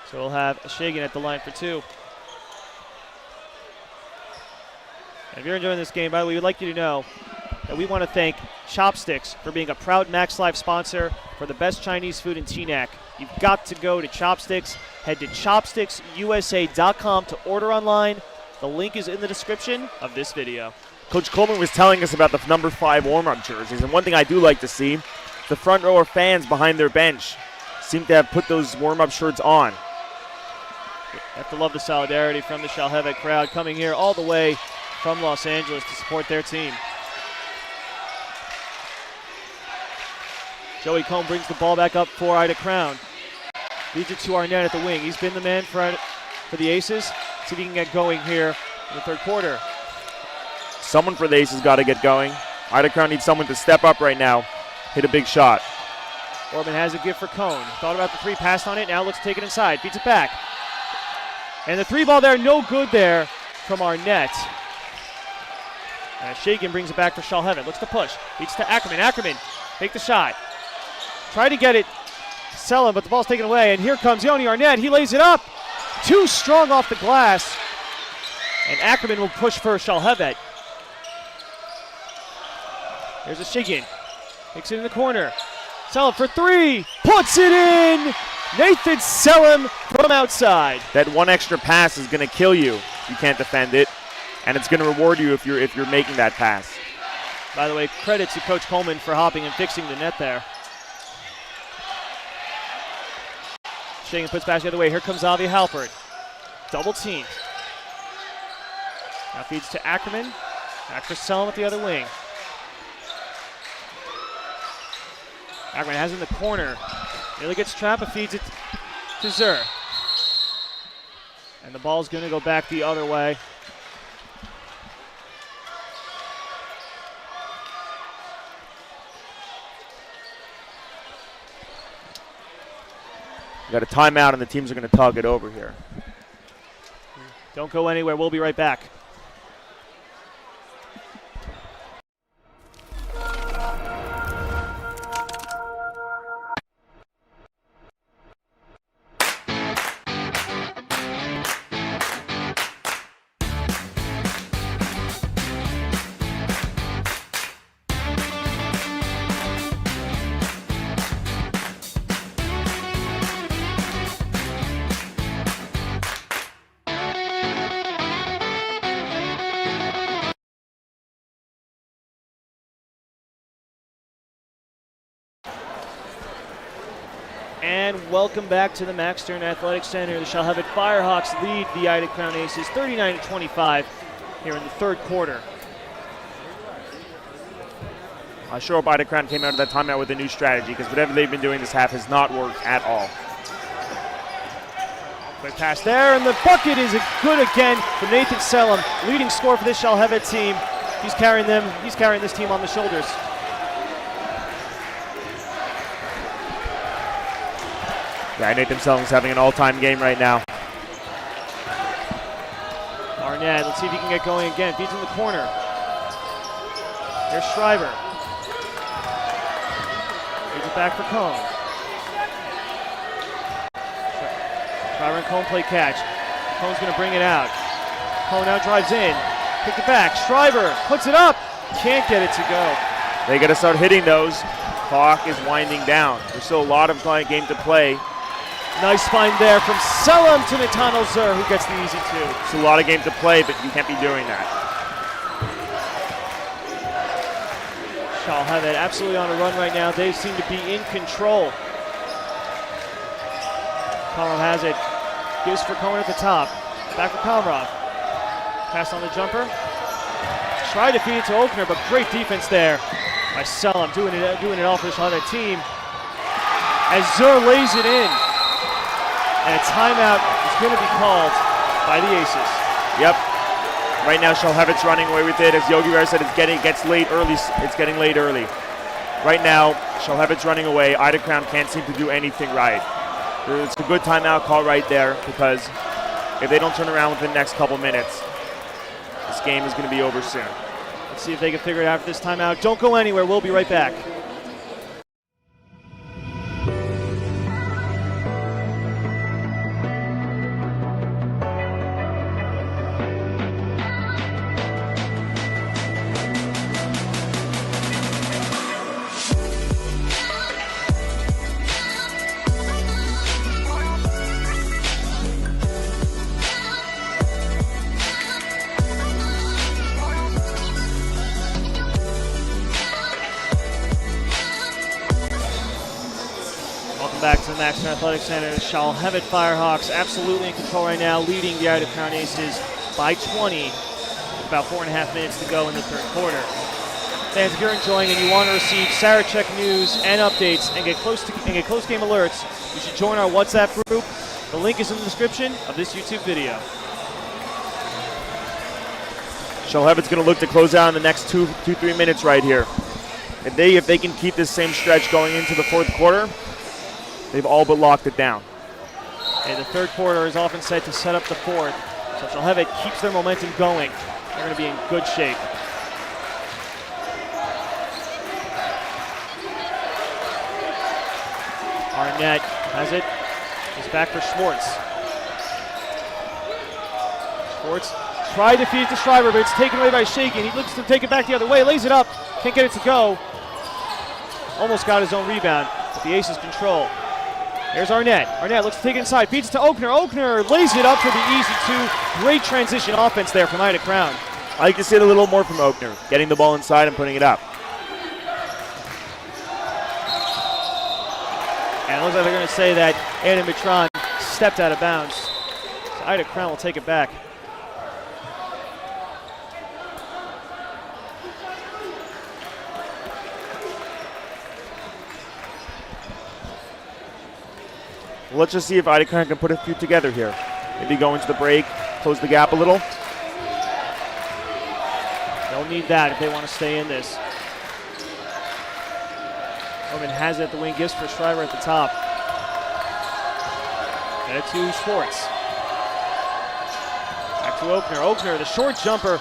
So we'll have Shagan at the line for 2. And if you're enjoying this game, by the way, we'd like you to know that we want to thank Chopsticks for being a proud Max Live sponsor for the best Chinese food in Teaneck. You've got to go to Chopsticks. Head to chopsticksusa.com to order online. The link is in the description of this video. Coach Coleman was telling us about the number 5 warm-up jerseys, and one thing I do like to see, the front row of fans behind their bench seem to have put those warm-up shirts on. You have to love the solidarity from the Shalhevet crowd coming here all the way from Los Angeles to support their team. Joey Cohn brings the ball back up for Ida Crown. Feeds it to Arnett at the wing. He's been the man for the Aces. See if he can get going here in the third quarter. Someone for the Aces got to get going. Ida Crown needs someone to step up right now, hit a big shot. Orban has a gift for Cohn. Thought about the 3, passed on it, now looks to take it inside. Feeds it back. And the 3 ball there, no good there from Arnett. Shagan brings it back for Shalhevet. Looks to push. Feeds to Ackerman. Ackerman, take the shot. Tried to get it, Selim, but the ball's taken away. And here comes Yoni Arnett. He lays it up. Too strong off the glass. And Ackerman will push for Shalhevet. Here's a Shagan. Takes it in the corner. Selim for 3. Puts it in. Nathan Selim from outside. That one extra pass is going to kill you. You can't defend it. And it's going to reward you if you're making that pass. By the way, credit to Coach Coleman for hopping and fixing the net there. Shagan puts back the other way. Here comes Avi Halpert. Double teamed. Now feeds to Ackerman. Back for Selim at the other wing. Ackerman has it in the corner. Nearly gets trapped, but feeds it to Zur. And the ball's going to go back the other way. We got a timeout, and the teams are going to talk it over here. Don't go anywhere. We'll be right back. And welcome back to the Max Stern Athletic Center. The Shalhevet Firehawks lead the Ida Crown Aces 39-25 here in the third quarter. I sure hope Ida Crown came out of that timeout with a new strategy, because whatever they've been doing this half has not worked at all. Quick pass there, and the bucket is good again for Nathan Selim, leading scorer for this Shalhevet team. He's carrying this team on the shoulders. Yeah, Nathan Selim's having an all-time game right now. Arnett, let's see if he can get going again. Feeds in the corner. Here's Shriver. Feeds it back for Cone. Shriver and Cone play catch. Cone's going to bring it out. Cone now drives in. Kick it back. Shriver puts it up. Can't get it to go. They got to start hitting those. Clock is winding down. There's still a lot of game to play. Nice find there from Selim to Natano Zur, who gets the easy two. It's a lot of game to play, but you can't be doing that. Shalhevet absolutely on a run right now. They seem to be in control. Komarov has it. Gives for Cohen at the top. Back for Komarov. Pass on the jumper. Tried to feed it to Oakner, but great defense there by Selim, doing it all for the Shalhevet team. As Zur lays it in. And a timeout is going to be called by the Aces. Yep. Right now, Shalhevet's running away with it. As Yogi Rare said, it's getting late early. It's getting late early. Right now, Shalhevet's running away. Ida Crown can't seem to do anything right. It's a good timeout call right there, because if they don't turn around within the next couple minutes, this game is going to be over soon. Let's see if they can figure it out for this timeout. Don't go anywhere. We'll be right back. Back to the Max Athletic Center. Shalhevet Firehawks absolutely in control right now, leading the Ida Crown Aces by 20 with about 4.5 minutes to go in the third quarter. Fans, if you're enjoying and you want to receive Sarachek news and updates and get close game alerts, you should join our WhatsApp group. The link is in the description of this YouTube video. Shalhevet's going to look to close out in the next 2-3 minutes right here. If they can keep this same stretch going into the fourth quarter, they've all but locked it down. And the third quarter is often said to set up the fourth. So Shalhevet keeps their momentum going. They're going to be in good shape. Arnett has it. He's back for Schwartz. Schwartz tried to feed it to Shriver, but it's taken away by Shakin. He looks to take it back the other way, lays it up, can't get it to go. Almost got his own rebound, but the Aces control. Here's Arnett. Arnett looks to take it inside, feeds it to Oakner. Oakner lays it up for the easy two. Great transition offense there from Ida Crown. I like to see it a little more from Oakner, getting the ball inside and putting it up. And it looks like they're going to say that Adam Mitron stepped out of bounds. So Ida Crown will take it back. Let's just see if Ida Crown can put a few together here. Maybe go into the break, close the gap a little. They'll need that if they want to stay in this. Norman has it at the wing, gives for Shriver at the top. Get it to Schwartz. Back to Oakner. Oakner, the short jumper,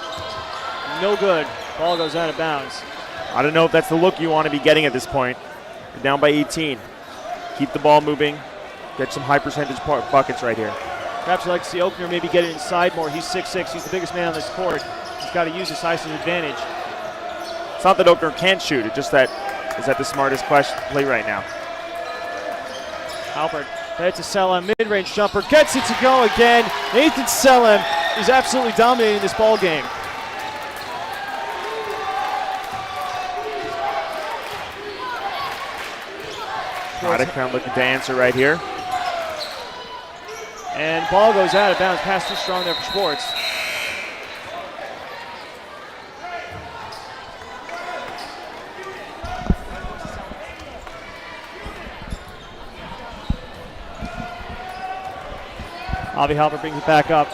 no good. Ball goes out of bounds. I don't know if that's the look you want to be getting at this point. You're down by 18. Keep the ball moving. Get some high percentage buckets right here. Perhaps you'd like to see Oakner maybe get it inside more. He's 6'6", he's the biggest man on this court. He's got to use his size to his advantage. It's not that Oakner can't shoot, it's just that is that the smartest play right now. Halpert head to Selim, mid-range jumper, gets it to go again. Nathan Selim is absolutely dominating this ball game. Ida Crown looking to answer right here. And ball goes out of bounds. Pass too strong there for Schwartz. Avi Halpert brings it back up.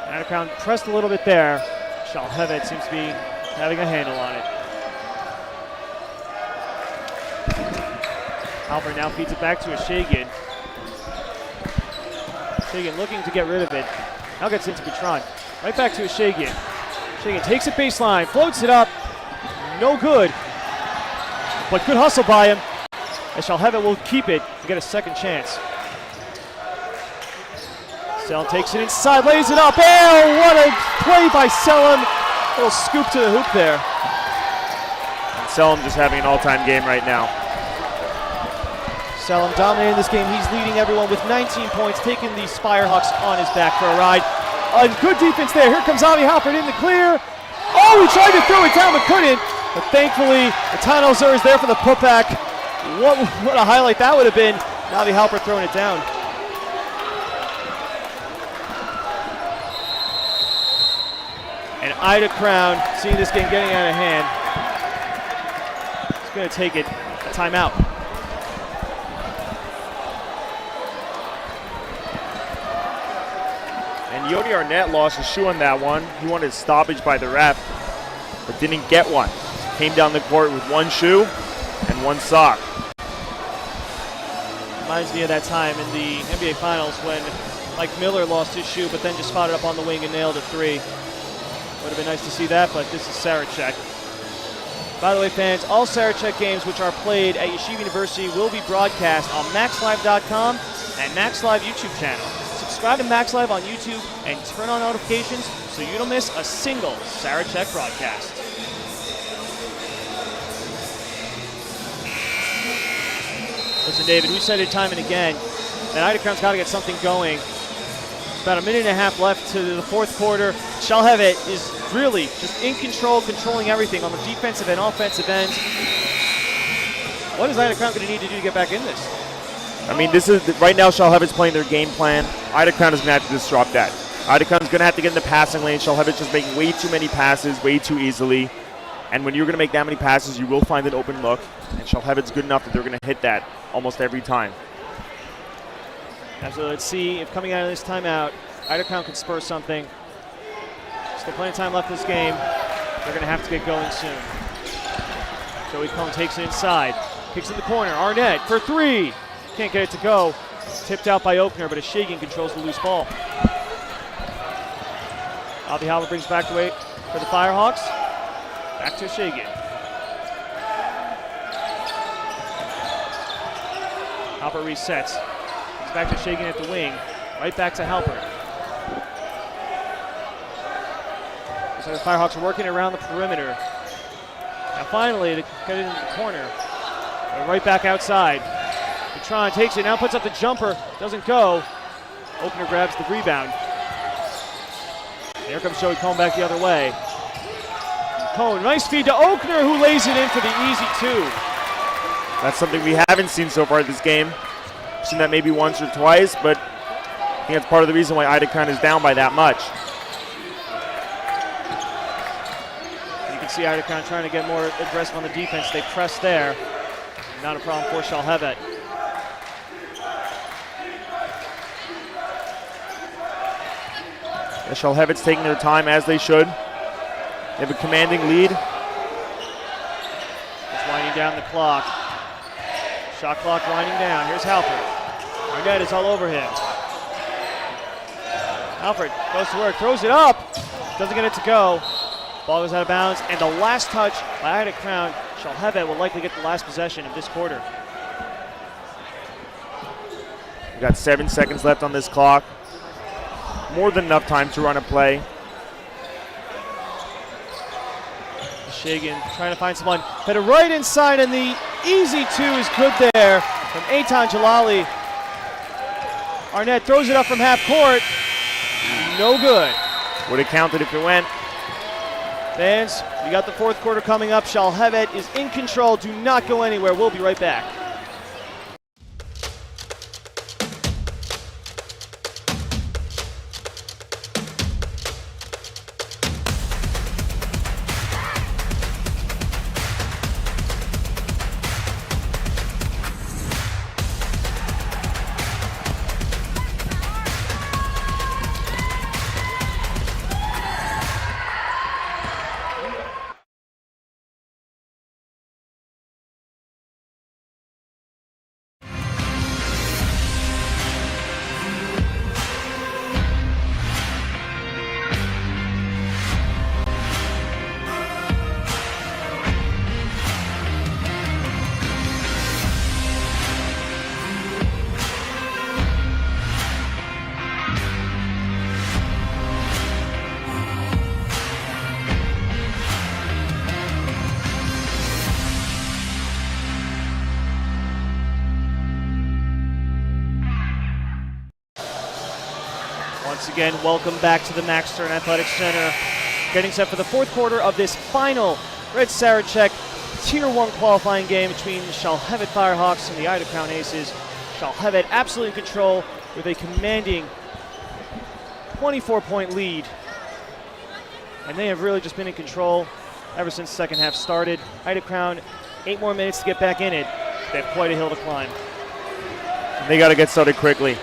Ida Crown pressed a little bit there. Shalhevet seems to be having a handle on it. Halpert now feeds it back to Ashagan. Shagan looking to get rid of it. Now gets into Bertrand. Right back to Shagan. Shagan takes it baseline, floats it up. No good. But good hustle by him. And Shalhevet will keep it to get a second chance. Selim takes it inside, lays it up. Oh, what a play by Selim. Little scoop to the hoop there. And Selim just having an all-time game right now. Selim dominating this game. He's leading everyone with 19 points, taking the Firehawks on his back for a ride. A good defense there. Here comes Avi Halpert in the clear. Oh, he tried to throw it down but couldn't. But thankfully, Tano Zur is there for the putback. What a highlight that would have been. Avi Halpert throwing it down. And Ida Crown, seeing this game getting out of hand, is going to take it a timeout. And Yodi Arnett lost his shoe on that one. He wanted stoppage by the ref, but didn't get one. Came down the court with one shoe and one sock. Reminds me of that time in the NBA Finals when Mike Miller lost his shoe, but then just spotted up on the wing and nailed a three. Would have been nice to see that, but this is Sarachek. By the way, fans, all Sarachek games which are played at Yeshiva University will be broadcast on MaxLive.com and MaxLive YouTube channel. Subscribe to MaxLive on YouTube and turn on notifications so you don't miss a single Sarachek broadcast. Listen, David, we said it time and again that Ida Crown's got to get something going. About a minute and a half left to the fourth quarter. Shalhevet is really just in control, controlling everything on the defensive and offensive ends. What is Ida Crown going to need to do to get back in this? I mean, this is right now Shalhevet's playing their game plan. Ida Crown is going to have to disrupt that. Ida Crown's going to have to get in the passing lane. Shalhevet's just making way too many passes, way too easily. And when you're going to make that many passes, you will find an open look. And Shalhevet's good enough that they're going to hit that almost every time. So let's see if coming out of this timeout, Ida Crown can spur something. Still plenty of time left in this game. They're going to have to get going soon. Joey Cohn takes it inside. Kicks in the corner. Arnett for three. Can't get it to go. Tipped out by Oakner, but Shagan controls the loose ball. Avi Halpert brings back the weight for the Firehawks. Back to Shagan. Halpert resets. He's back to Shagan at the wing. Right back to Halpert. So the Firehawks are working around the perimeter. Now finally, to get it into the corner. They're right back outside. Bertrand takes it, now puts up the jumper. Doesn't go. Oakner grabs the rebound. Here comes Joey Cohn back the other way. Cohn, nice feed to Oakner, who lays it in for the easy two. That's something we haven't seen so far this game. We've seen that maybe once or twice, but I think that's part of the reason why Ida Crown is down by that much. You can see Ida Crown trying to get more aggressive on the defense. They press there. Not a problem for Shalhevet. Yeah, Shalhevet's taking their time as they should. They have a commanding lead. Just winding down the clock. Shot clock winding down. Here's Halpert. Arnett is all over him. Halpert goes to work, throws it up. Doesn't get it to go. Ball goes out of bounds, and the last touch by Ida Crown. Shalhevet will likely get the last possession of this quarter. We've got 7 seconds left on this clock. More than enough time to run a play. Shagan trying to find someone. Headed right inside, and the easy two is good there from Eitan Jalali. Arnett throws it up from half court. No good. Would have counted if it went. Fans, we got the fourth quarter coming up. Shalhevet is in control. Do not go anywhere. We'll be right back. again, welcome back to the Max Stern Athletic Center. Getting set for the fourth quarter of this final Red Sarachek Tier 1 qualifying game between Shalhevet Firehawks and the Ida Crown Aces. Shalhevet absolutely in control with a commanding 24-point lead. And they have really just been in control ever since the second half started. Ida Crown, 8 more minutes to get back in it. They have quite a hill to climb. They got to get started quickly.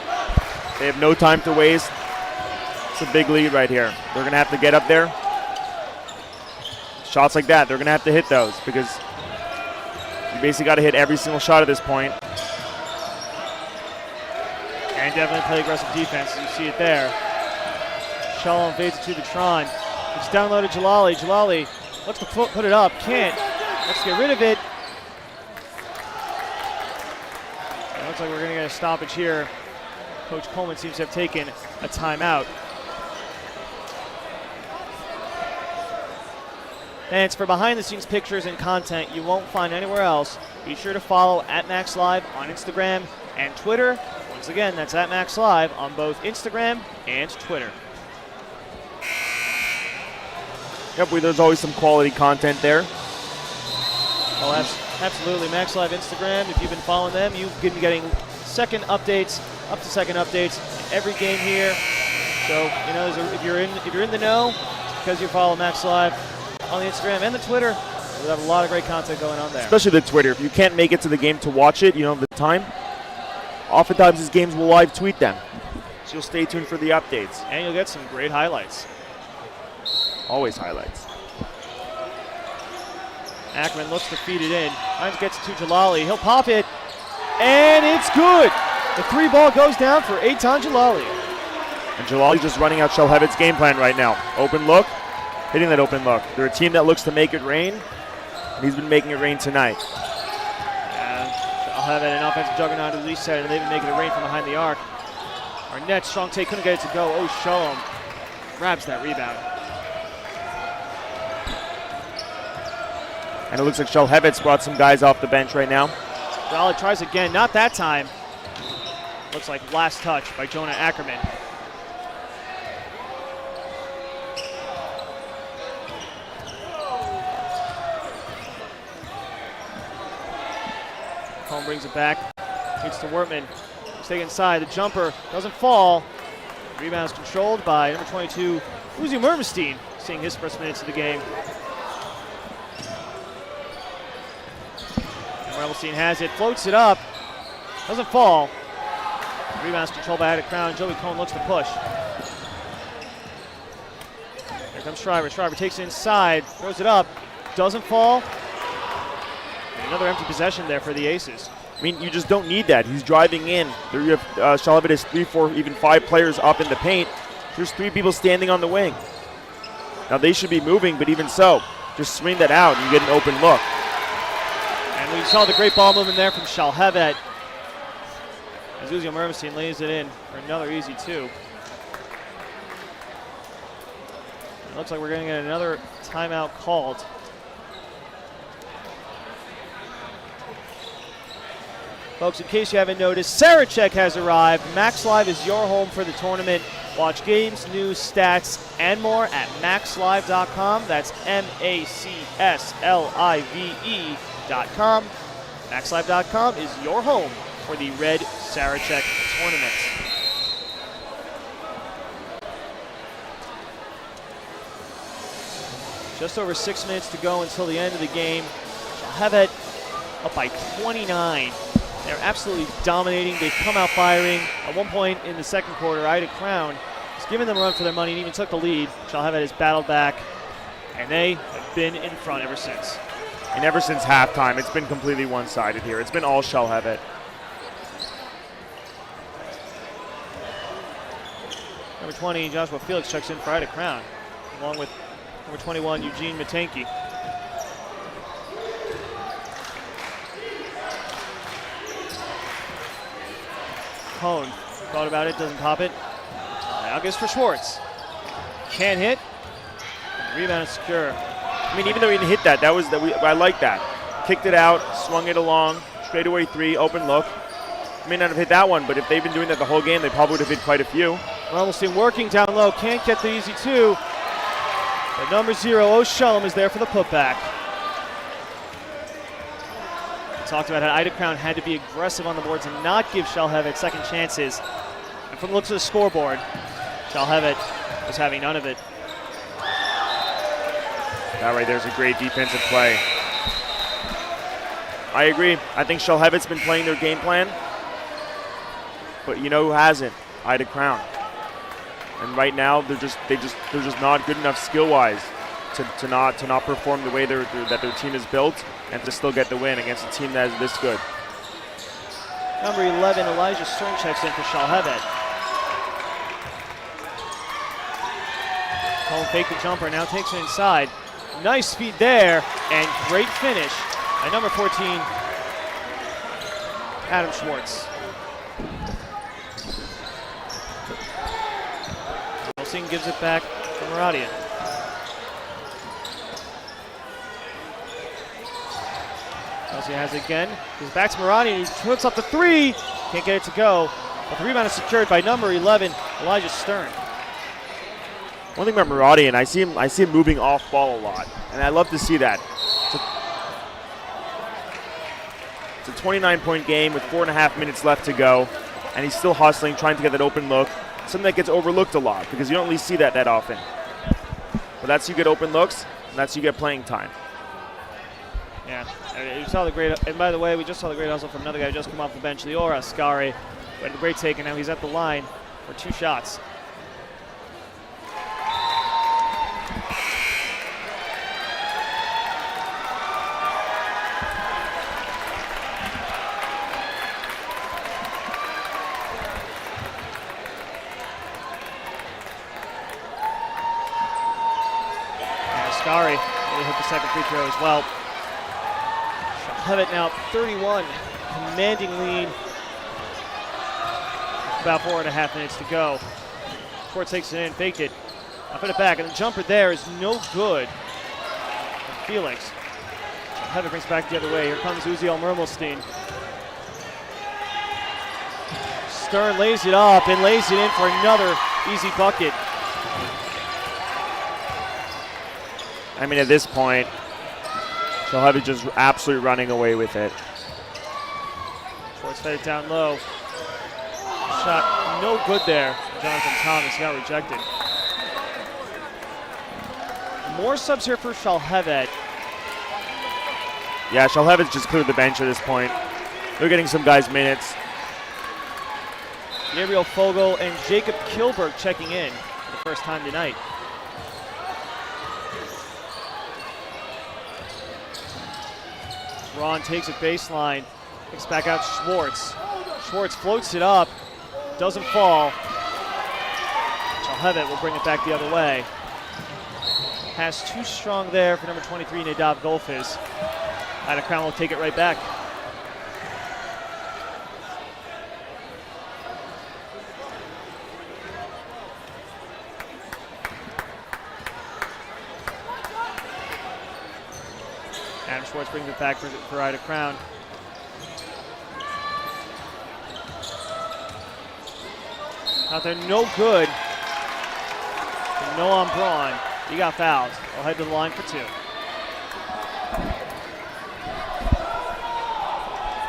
They have no time to waste. It's a big lead right here. They're going to have to get up there. Shots like that, they're going to have to hit those because you basically got to hit every single shot at this point. And definitely play aggressive defense, as you see it there. Shalom fades it to the Tron. It's downloaded Jalali. Jalali looks to put it up, can't. Let's get rid of it. It looks like we're going to get a stoppage here. Coach Coleman seems to have taken a timeout. And for behind-the-scenes pictures and content you won't find anywhere else, be sure to follow @MaxLive on Instagram and Twitter. Once again, that's @MaxLive on both Instagram and Twitter. Yep, there's always some quality content there. Oh, absolutely. MaxLive Instagram, if you've been following them, you've been getting second updates, up to second updates every game here. So, you know, if you're in the know, it's because you follow MaxLive on the Instagram and the Twitter. We have a lot of great content going on there. Especially the Twitter. If you can't make it to the game to watch it, you don't have the time. Oftentimes these games will live tweet them. So you'll stay tuned for the updates. And you'll get some great highlights. Always highlights. Ackerman looks to feed it in. Hines gets it to Jalali. He'll pop it. And it's good. The 3 ball goes down for Eitan Jalali. And Jalali's just running out Shalhevet's game plan right now. Open look. Hitting that open look. They're a team that looks to make it rain, and he's been making it rain tonight. I'll have an offensive juggernaut at least said, and they've been making it rain from behind the arc. Arnett, strong take, couldn't get it to go. Oh, Shalom grabs that rebound. And it looks like Shalhevet's brought some guys off the bench right now. Jalali tries again, not that time. Looks like last touch by Jonah Ackerman. Home brings it back. Gets to Wortman. Stay inside. The jumper doesn't fall. Rebound is controlled by number 22, Uzi Mermestein, seeing his first minutes of the game. And Mermestein has it, floats it up, doesn't fall. Rebound is controlled by Ida Crown. Joey Cohn looks to push. Here comes Schreiber. Schreiber takes it inside, throws it up, doesn't fall. Another empty possession there for the Aces. I mean, you just don't need that. He's driving in. There you have Shalhevet has 3, 4, even 5 players up in the paint. There's 3 people standing on the wing. Now they should be moving, but even so, just swing that out and you get an open look. And we saw the great ball movement there from Shalhevet. As Uzi Mermestein lays it in for another easy 2. It looks like we're going to get another timeout called. Folks, in case you haven't noticed, Sarachek has arrived. MaxLive is your home for the tournament. Watch games, news, stats, and more at maxlive.com. That's MaxSlive.com. MaxLive.com is your home for the Red Sarachek tournament. Just over 6 minutes to go until the end of the game. Shalhevet up by 29. They're absolutely dominating. They've come out firing. At one point in the second quarter, Ida Crown was giving them a run for their money and even took the lead. Shalhevet has battled back, and they have been in front ever since. And ever since halftime, it's been completely one-sided here. It's been all Shalhevet. Number 20, Joshua Felix checks in for Ida Crown, along with number 21, Eugene Matenki. Cohn thought about it, doesn't pop it. Now goes for Schwartz. Can't hit. Rebound is secure. I mean, even though he didn't hit that, I like that. Kicked it out, swung it along, straightaway 3, open look. May not have hit that one, but if they've been doing that the whole game, they probably would have hit quite a few. Rumelstein working down low, can't get the easy two. But number 0, O'Shullum, is there for the putback. We talked about how Ida Crown had to be aggressive on the boards and not give Shalhevet second chances. And from the looks of the scoreboard, Shalhevet was having none of it. That right there's a great defensive play. I agree. I think Shalhevet's been playing their game plan. But you know who hasn't? Ida Crown. And right now they're just not good enough skill-wise to not perform the way that their team is built and to still get the win against a team that is this good. Number 11, Elijah Stern checks in for Shalhevet. Cole fake the jumper, now takes it inside. Nice feed there, and great finish by number 14, Adam Schwartz. Wilson gives it back to Muradian. Chelsea has it again. He's back to Muradian. He puts up the three. Can't get it to go. But the rebound is secured by number 11, Elijah Stern. One thing about Muradian, I see him moving off ball a lot, and I love to see that. It's a 29-point game with 4.5 minutes left to go, and he's still hustling, trying to get that open look. Something that gets overlooked a lot because you don't really see that often. But that's you get open looks, and that's you get playing time. Yeah, you saw the great, and by the way, we just saw the great hustle from another guy who just come off the bench, Lior Ascari, who had a great take, and now he's at the line for 2 shots. Ascari really hit the second free throw as well. Shalhevet now 31, commanding lead. About 4.5 minutes to go. Court takes it in, faked it, up and it back, and the jumper there is no good. And Felix. Shalhevet brings it back the other way. Here comes Uziel Mermelstein. Stern lays it up and lays it in for another easy bucket. I mean, at this point, Shalhevet just absolutely running away with it. Schwartz fed it down low. Shot no good there. Jonathan Thomas got rejected. More subs here for Shalhevet. Yeah, Shalhevet's just cleared the bench at this point. They're getting some guys minutes. Gabriel Fogel and Jacob Kilberg checking in for the first time tonight. Ron takes it baseline, kicks back out Schwartz. Schwartz floats it up, doesn't fall. Shalhevet will bring it back the other way. Pass too strong there for number 23, Nadav Golfiz. Ida Crown will take it right back. Adam Schwartz brings it back for Ida Crown. Out there, no good. And Noam Braun, he got fouled. He'll head to the line for 2.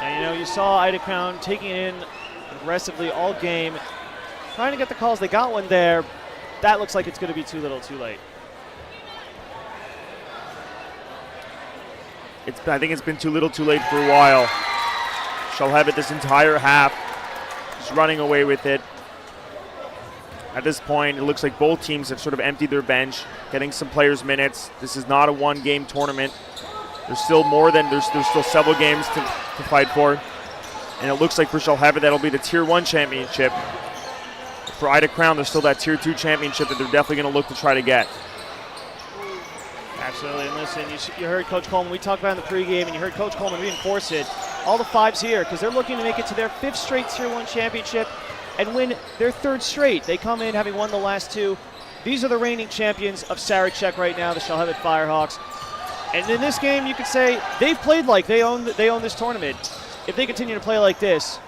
And you know, you saw Ida Crown taking it in aggressively all game, trying to get the calls. They got one there. That looks like it's going to be too little, too late. I think it's been too little, too late for a while. Shalhevet this entire half just running away with it. At this point, it looks like both teams have sort of emptied their bench, getting some players minutes. This is not a one-game tournament. There's still still several games to fight for. And it looks like for Shalhevet, that'll be the Tier 1 championship. For Ida Crown, there's still that Tier 2 championship that they're definitely going to look to try to get. Absolutely, and listen, you heard Coach Coleman, we talked about it in the pregame, and you heard Coach Coleman reinforce it. All the 5s here, because they're looking to make it to their 5th straight Tier 1 championship and win their 3rd straight. They come in having won the last 2. These are the reigning champions of Sarachek right now, the Shalhevet Firehawks. And in this game, you could say they've played like they own this tournament. If they continue to play like this,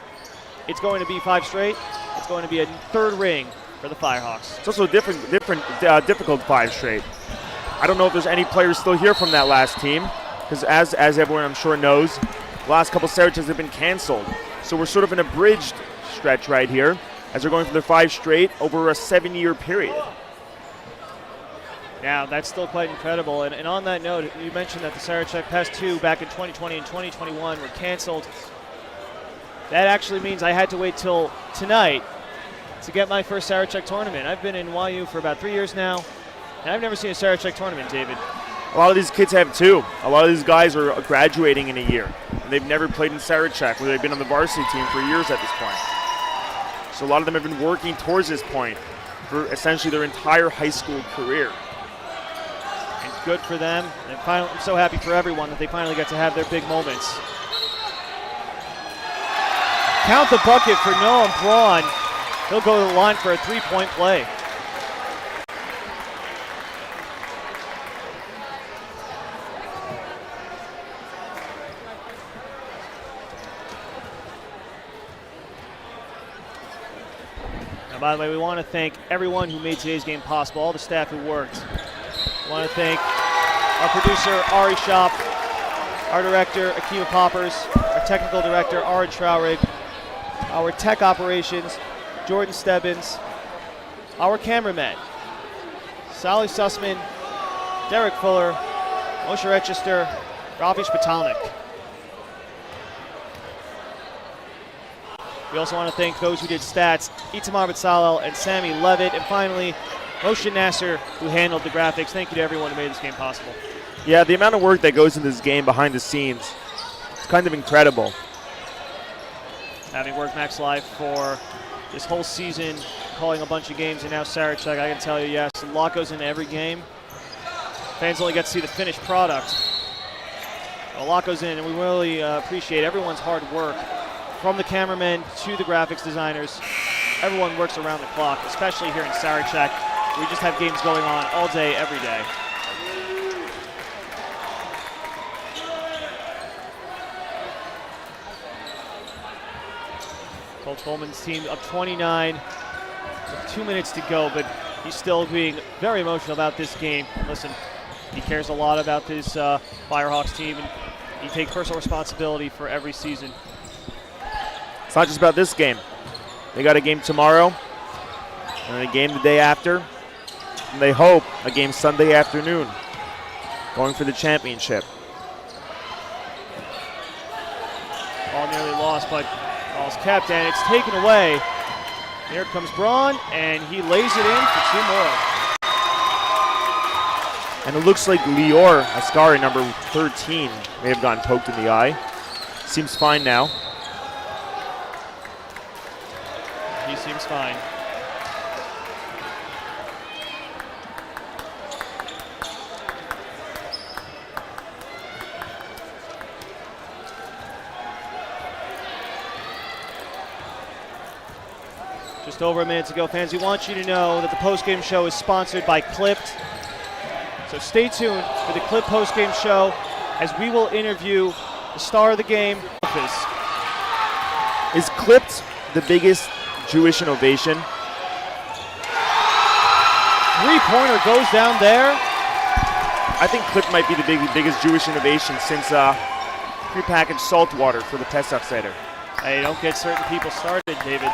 it's going to be 5 straight. It's going to be a 3rd ring for the Firehawks. It's also a difficult 5 straight. I don't know if there's any players still here from that last team, because as everyone I'm sure knows, the last couple Saracheks have been canceled. So we're sort of in a bridged stretch right here, as they're going for their 5 straight over a 7-year period. Now, that's still quite incredible. And on that note, you mentioned that the Sarachek past 2 back in 2020 and 2021 were canceled. That actually means I had to wait till tonight to get my first Sarachek tournament. I've been in YU for about 3 years now, and I've never seen a Sarachek tournament, David. A lot of these kids have too. A lot of these guys are graduating in a year, and they've never played in Sarachek, where they've been on the varsity team for years at this point. So a lot of them have been working towards this point for essentially their entire high school career. And good for them. And finally, I'm so happy for everyone that they finally get to have their big moments. Count the bucket for Noam Braun. He'll go to the line for a 3-point play. And by the way, we want to thank everyone who made today's game possible, all the staff who worked. We want to thank our producer, Ari Shop, our director, Akima Poppers, our technical director, Aaron Traurig, our tech operations, Jordan Stebbins, our cameramen, Sally Sussman, Derek Fuller, Moshe Register, Ravi Spitalnik. We also want to thank those who did stats, Itamar Bitsalel and Sammy Levitt, and finally, Moshe Nasser, who handled the graphics. Thank you to everyone who made this game possible. Yeah, the amount of work that goes into this game behind the scenes, it's kind of incredible. Having worked Max Live for this whole season, calling a bunch of games, and now Sarachek, I can tell you, yes, a lot goes into every game. Fans only get to see the finished product. A lot goes in, and we really appreciate everyone's hard work. From the cameramen to the graphics designers, everyone works around the clock, especially here in Sarachek. We just have games going on all day, every day. Coach Coleman's team up 29 with 2 minutes to go, but he's still being very emotional about this game. Listen, he cares a lot about this Firehawks team, and he takes personal responsibility for every season. It's not just about this game. They got a game tomorrow, and a game the day after, and they hope a game Sunday afternoon, going for the championship. Ball nearly lost, but ball's kept, and it's taken away. Here comes Braun, and he lays it in for 2 more. And it looks like Lior Ascari, number 13, may have gotten poked in the eye. Seems fine now. He seems fine. Just over a minute to go, fans. We want you to know that the postgame show is sponsored by Clipped. So stay tuned for the Clipped postgame show as we will interview the star of the game. Is Clipped the biggest Jewish innovation? Three-pointer goes down there. I think Clipped might be the biggest Jewish innovation since prepackaged salt water for the Pesach Seder. Hey, don't get certain people started, David.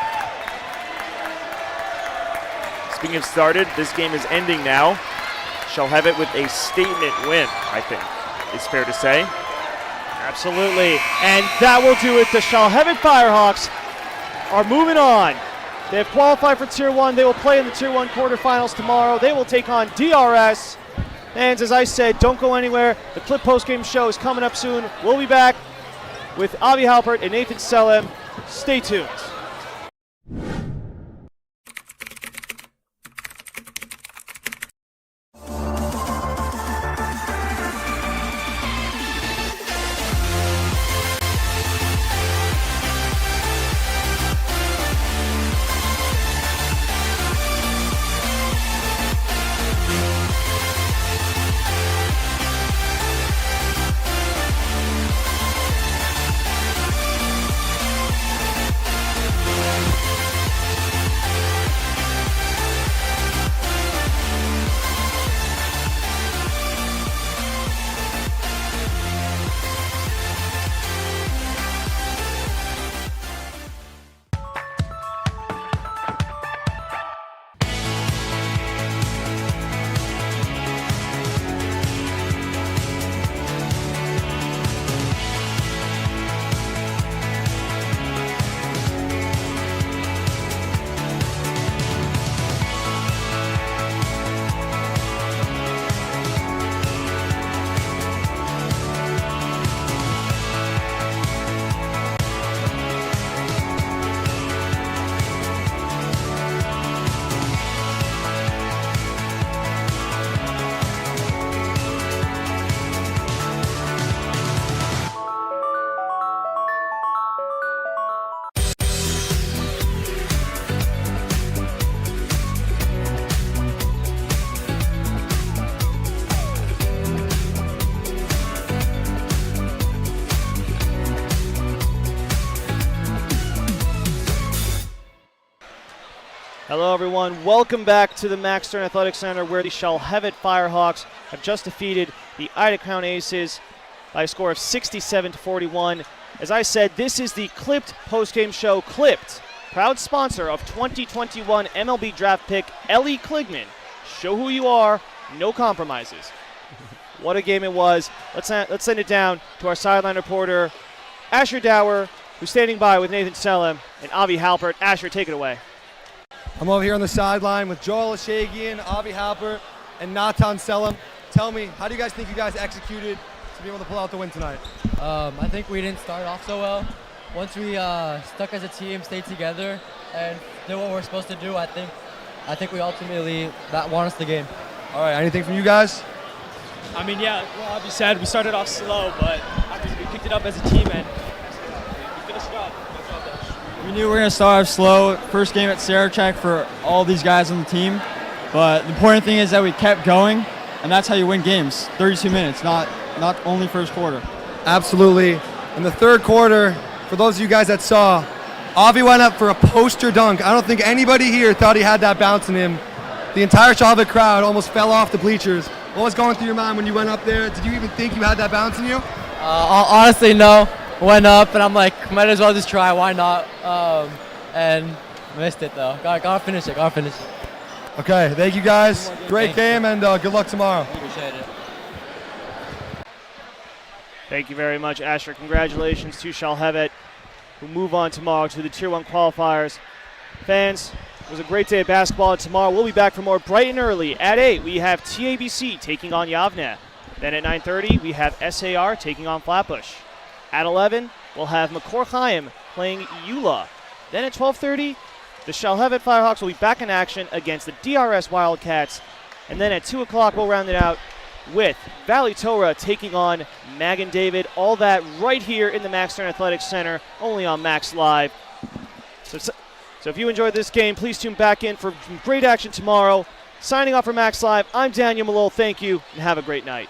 Speaking of started, this game is ending now. Shalhevet with a statement win, I think, is fair to say. Absolutely, and that will do it. The Shalhevet Firehawks are moving on. They have qualified for Tier 1. They will play in the Tier 1 quarterfinals tomorrow. They will take on DRS. And as I said, don't go anywhere. The Clip postgame show is coming up soon. We'll be back with Avi Halpert and Nathan Selem. Stay tuned. Hello, everyone. Welcome back to the Max Stern Athletic Center, where the Shalhevet Firehawks have just defeated the Ida Crown Aces by a score of 67-41. As I said, this is the Clipped postgame show. Clipped, proud sponsor of 2021 MLB draft pick Ellie Kligman. Show who you are, no compromises. What a game it was. Let's send it down to our sideline reporter, Asher Dower, who's standing by with Nathan Selim and Avi Halpert. Asher, take it away. I'm over here on the sideline with Joel Ashagian, Avi Halpert, and Natan Selim. Tell me, how do you guys think you guys executed to be able to pull out the win tonight? I think we didn't start off so well. Once we stuck as a team, stayed together, and did what we're supposed to do, I think we ultimately won us the game. All right, anything from you guys? I mean, yeah, well, Avi said we started off slow, but we picked it up as a team and we finished it off. We knew we were going to start off slow. First game at Sarachek for all these guys on the team. But the important thing is that we kept going, and that's how you win games. 32 minutes, not only first quarter. Absolutely. In the third quarter, for those of you guys that saw, Avi went up for a poster dunk. I don't think anybody here thought he had that bounce in him. The entire Shalhevet crowd almost fell off the bleachers. What was going through your mind when you went up there? Did you even think you had that bounce in you? Honestly, no. Went up, and I'm like, might as well just try. Why not? And missed it, though. Gotta finish it. Okay, thank you guys. Great game, and good luck tomorrow. Appreciate it. Thank you very much, Asher. Congratulations to Shalhevet, who move on tomorrow to the Tier 1 qualifiers. Fans, it was a great day of basketball. Tomorrow we'll be back for more bright and early. At 8, we have TABC taking on Yavne. Then at 9:30, we have SAR taking on Flatbush. At 11, we'll have McCourt Chaim playing EULA. Then at 12:30, the Shalhevet Firehawks will be back in action against the DRS Wildcats. And then at 2 o'clock, we'll round it out with Valley Torah taking on Magen David. All that right here in the Max Stern Athletics Center, only on Max Live. So if you enjoyed this game, please tune back in for great action tomorrow. Signing off for Max Live, I'm Daniel Malol. Thank you, and have a great night.